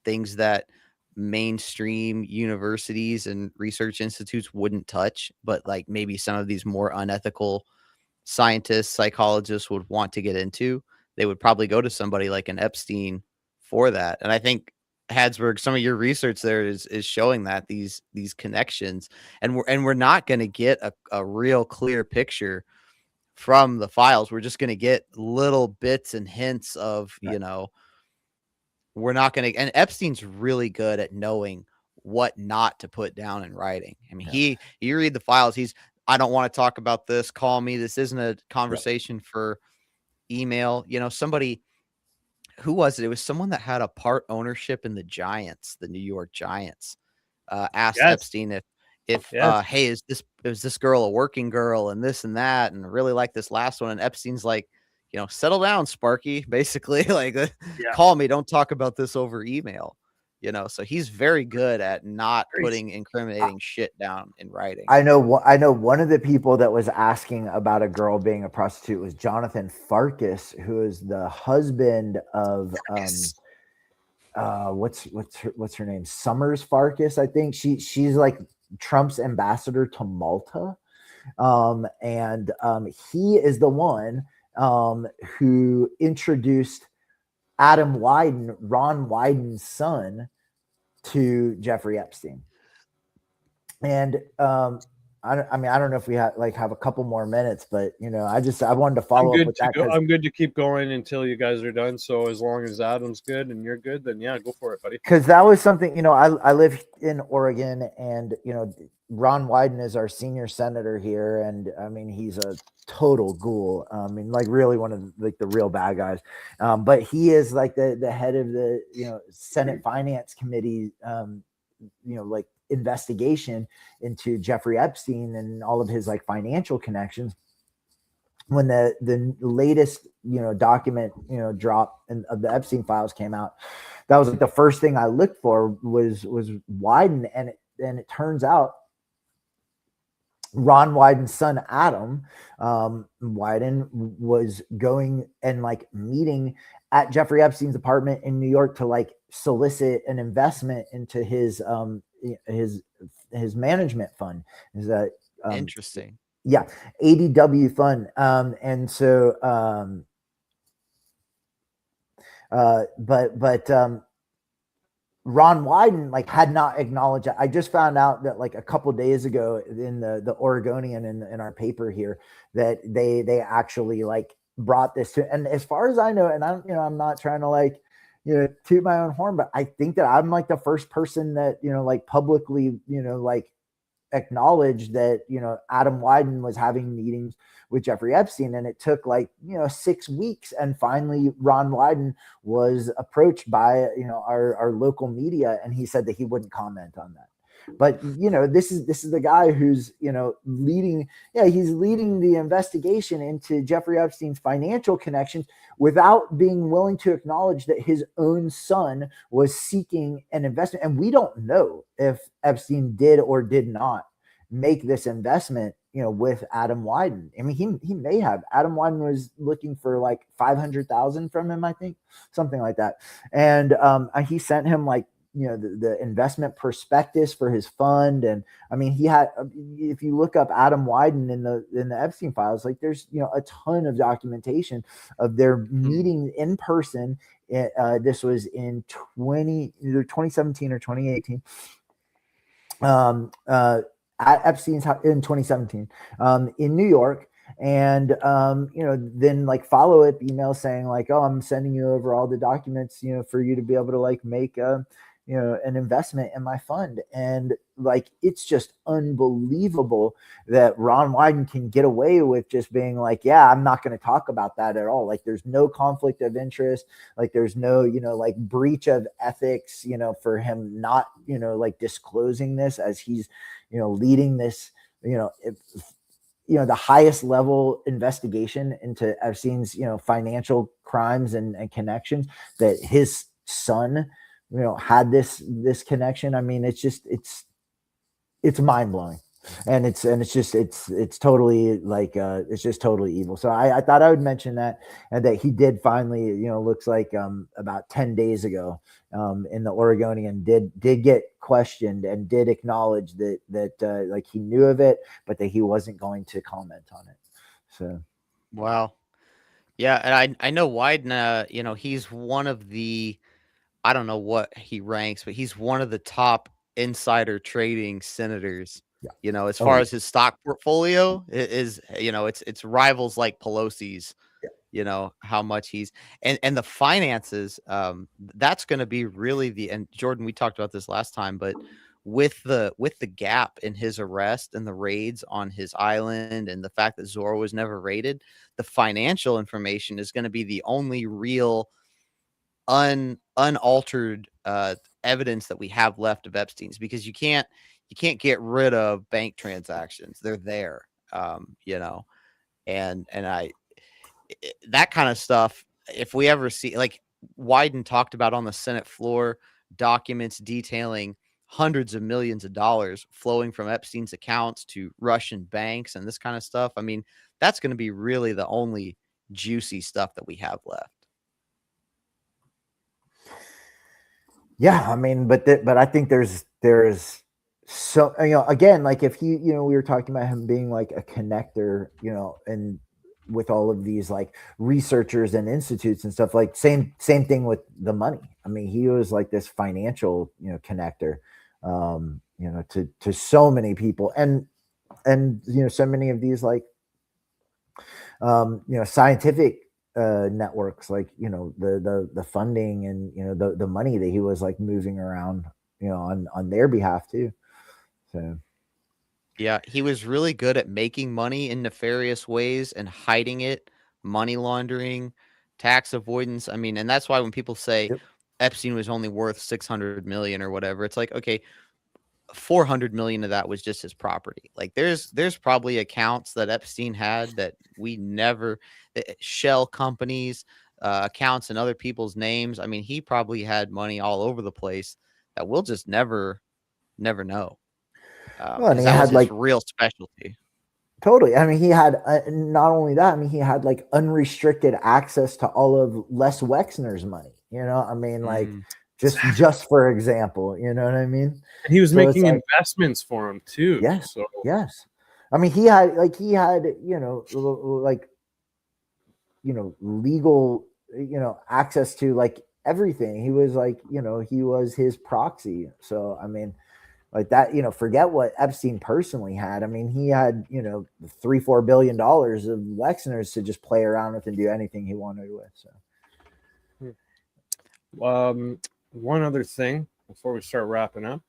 things that mainstream universities and research institutes wouldn't touch, but like maybe some of these more unethical scientists, psychologists would want to get into. They would probably go to somebody like an Epstein for that. And I think Habsburg, some of your research there is showing that these connections, and we're not going to get a real clear picture from the files. We're just going to get little bits and hints of, you know, we're not going to, and Epstein's really good at knowing what not to put down in writing. I mean, you read the files, I don't want to talk about this. Call me. This isn't a conversation for email. You know, somebody, who was it? It was someone that had a part ownership in the Giants, the New York Giants, asked Epstein if hey, is this girl a working girl, and this and that, and I really like this last one. And Epstein's like, you know, settle down, Sparky, basically, like, call me, don't talk about this over email, you know. So he's very good at not putting incriminating shit down in writing.
I know one of the people that was asking about a girl being a prostitute was Jonathan Farkas, who is the husband of what's her name? Summers Farkas, I think. She's like Trump's ambassador to Malta. He is the one who introduced Adam Wyden, Ron Wyden's son, to Jeffrey Epstein. And I don't know if we have a couple more minutes, but, you know, I wanted to follow up with that.
I'm good to keep going until you guys are done. So as long as Adam's good and you're good, then yeah, go for it, buddy.
Because that was something, you know, I live in Oregon, and, you know, Ron Wyden is our senior senator here, and I mean, he's a total ghoul. I mean, like, really one of like the real bad guys. But he is like the head of the, you know, Senate Finance Committee, you know, like, investigation into Jeffrey Epstein and all of his like financial connections. When the latest, you know, document, you know, drop of the Epstein files came out, that was like the first thing I looked for was Wyden, and it turns out Ron Wyden's son, Adam Wyden, was going and like meeting at Jeffrey Epstein's apartment in New York to like solicit an investment into his management fund. Is that
interesting?
Yeah, ADW fund. And so, but Ron Wyden like had not acknowledged it. I just found out that like a couple days ago in the Oregonian in our paper here that they actually like brought this to, and as far as I know, and I'm not trying to like, you know, toot my own horn, but I think that I'm like the first person that, you know, like publicly, you know, like acknowledged that, you know, Adam Wyden was having meetings with Jeffrey Epstein, and it took like, you know, 6 weeks, and finally Ron Wyden was approached by, you know, our local media, and he said that he wouldn't comment on that. But, you know, this is the guy who's, you know, he's leading the investigation into Jeffrey Epstein's financial connections without being willing to acknowledge that his own son was seeking an investment. And we don't know if Epstein did or did not make this investment with Adam Wyden. I mean, he may have. Adam Wyden was looking for like 500,000 from him, I think, something like that. And he sent him like, the investment prospectus for his fund. And I mean, he had, if you look up Adam Wyden in the Epstein files, like there's, a ton of documentation of their meeting in person. This was in either 2017 or 2018. At Epstein's house in 2017, in New York. And, then like follow up email saying like, oh, I'm sending you over all the documents, for you to be able to like make an investment in my fund. And like, it's just unbelievable that Ron Wyden can get away with just being like, yeah, I'm not going to talk about that at all. Like there's no conflict of interest. Like there's no, like breach of ethics, for him not, like disclosing this as he's, leading this, the highest level investigation into Epstein's, financial crimes and connections, that his son, had this connection. I mean, it's mind blowing, and it's totally like, it's just totally evil. So I thought I would mention that, and that he did finally, looks like, about 10 days ago, in the Oregonian did get questioned and did acknowledge that like he knew of it, but that he wasn't going to comment on it. So,
Wow. Yeah. And I know Wyden, he's one of the, I don't know what he ranks, but he's one of the top insider trading senators.
yeah.
As far as his stock portfolio is, it's rivals like Pelosi's. How much he's and the finances. That's going to be really and Jordan, we talked about this last time, but with the gap in his arrest and the raids on his island and the fact that Zora was never raided, the financial information is going to be the only real unaltered evidence that we have left of Epstein's, because you can't get rid of bank transactions. They're there, and that kind of stuff. If we ever see, like Wyden talked about on the Senate floor, documents detailing hundreds of millions of dollars flowing from Epstein's accounts to Russian banks and this kind of stuff. I mean, that's going to be really the only juicy stuff that we have left.
Yeah, I mean, but I think there's so, again, like if he, we were talking about him being like a connector, and with all of these like researchers and institutes and stuff, like same thing with the money. I mean, he was like this financial, connector, to so many people, and so many of these like, scientific networks, like the funding and the money that he was like moving around on their behalf too. So
yeah, he was really good at making money in nefarious ways and hiding it, money laundering, tax avoidance. I mean, and that's why when people say
Yep.
Epstein was only worth 600 million or whatever, it's like, okay, 400 million of that was just his property. Like there's probably accounts that Epstein had that we never, shell companies, accounts in other people's names. I mean, he probably had money all over the place that we'll just never know.
well, and he
that was
had
his
like
real specialty.
totally. I mean, he had not only that. I mean, he had like unrestricted access to all of Les Wexner's money. I mean, like just for example, you know what I mean?
And he was making investments for him too.
Yes.
So
yes. I mean, he had legal, access to like everything. He was like, he was his proxy. So, I mean, like that, forget what Epstein personally had. I mean, he had, $3-4 billion of Wexner's to just play around with and do anything he wanted with. So,
one other thing before we start wrapping up,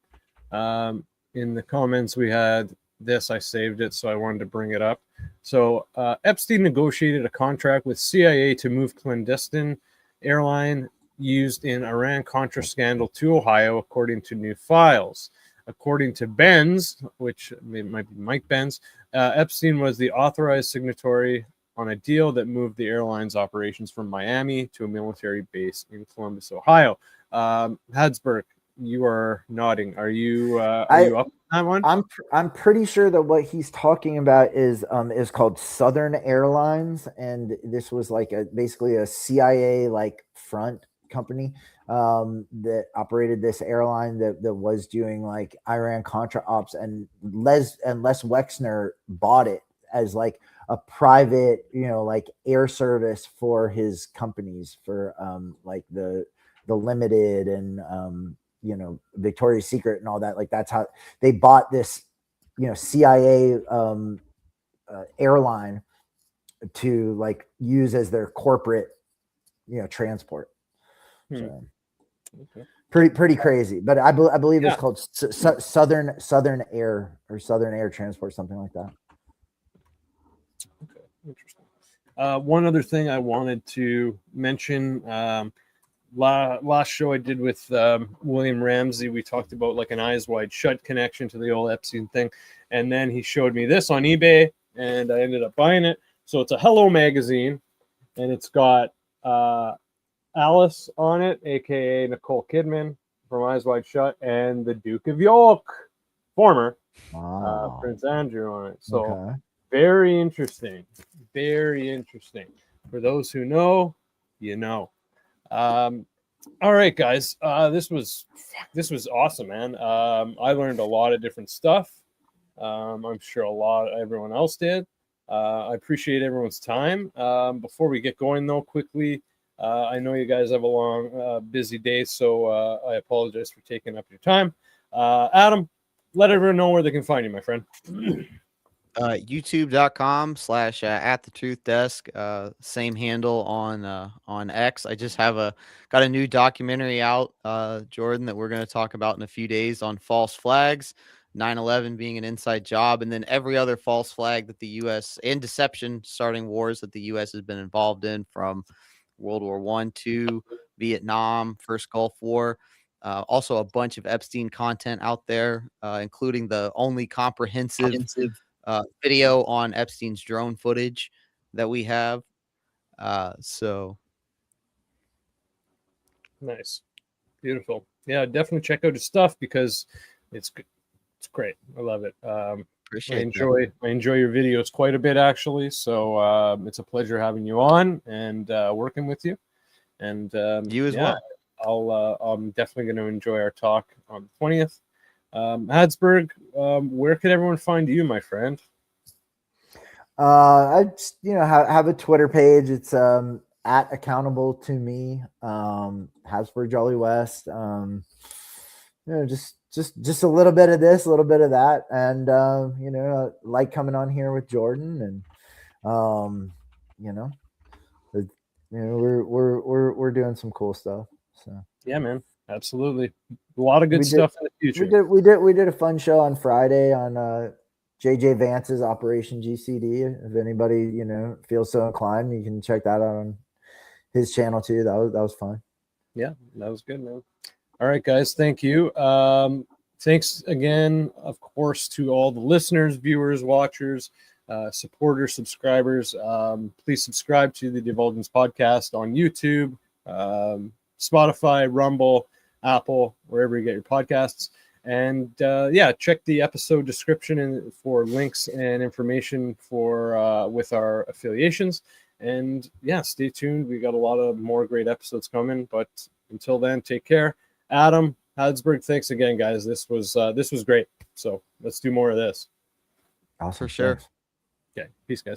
in the comments we had this, I saved it, so I wanted to bring it up. So Epstein negotiated a contract with CIA to move clandestine airline used in Iran-Contra scandal to Ohio, according to new files. According to Benz, which might be Mike Benz, Epstein was the authorized signatory on a deal that moved the airline's operations from Miami to a military base in Columbus, Ohio. Habsburg, you are nodding. Are you up on that one?
I'm pretty sure that what he's talking about is called Southern Airlines, and this was like basically a CIA like front company that operated this airline that was doing like Iran Contra ops, and Les Wexner bought it as like a private, like air service for his companies, for like the Limited and Victoria's Secret and all that. Like that's how they bought this, CIA airline to like use as their corporate, transport. So
Okay.
pretty crazy, but I believe
Yeah.
it's called Southern Air or Southern Air Transport, something like that.
Okay, interesting. One other thing I wanted to mention, last show I did with William Ramsey, we talked about like an Eyes Wide Shut connection to the old Epstein thing, and then he showed me this on eBay, and I ended up buying it. So it's a Hello magazine, and it's got Alice on it, aka Nicole Kidman from Eyes Wide Shut, and the Duke of York, former Prince Andrew on it. So
Okay.
very interesting. Very interesting. For those who know, you know. All right, guys. This was awesome, man. I learned a lot of different stuff. I'm sure everyone else did. I appreciate everyone's time. Before we get going, though, quickly, I know you guys have a long, busy day, so I apologize for taking up your time. Adam, let everyone know where they can find you, my friend.
youtube.com/@the-truth-desk, same handle on X. I just got a new documentary out, Jordan, that we're going to talk about in a few days on false flags, 9/11 being an inside job, and then every other false flag that the U.S. and deception starting wars that the U.S. has been involved in, from World War I, II, Vietnam, First Gulf War. Also a bunch of Epstein content out there, including the only comprehensive video on Epstein's drone footage that we have. So
nice. Beautiful. Yeah, definitely check out his stuff because it's great. I love it.
appreciate
I enjoy your videos quite a bit, actually. So it's a pleasure having you on and working with you. And
you as well.
I'm definitely going to enjoy our talk on the 20th. Habsburg, where can everyone find you, my friend?
I just, have a Twitter page. It's at accountable to me, Habsburg Jawlly West. Just a little bit of this, a little bit of that, and like coming on here with Jordan, and we're doing some cool stuff. So
yeah, man, absolutely, a lot of good stuff in the future.
We did a fun show on Friday on JJ Vance's Operation GCD. If anybody feels so inclined, you can check that out on his channel too. That was fun.
Yeah, that was good, man. All right, guys, thank you. Thanks again, of course, to all the listeners, viewers, watchers, supporters, subscribers. Please subscribe to the Divulgence podcast on YouTube, Spotify, Rumble, Apple, wherever you get your podcasts. And check the episode description for links and information for with our affiliations. And stay tuned. We got a lot of more great episodes coming. But until then, take care. Adam, Habsburg, thanks again, guys. This was great. So let's do more of this.
Awesome.
For sure.
Thanks.
Okay, peace, guys.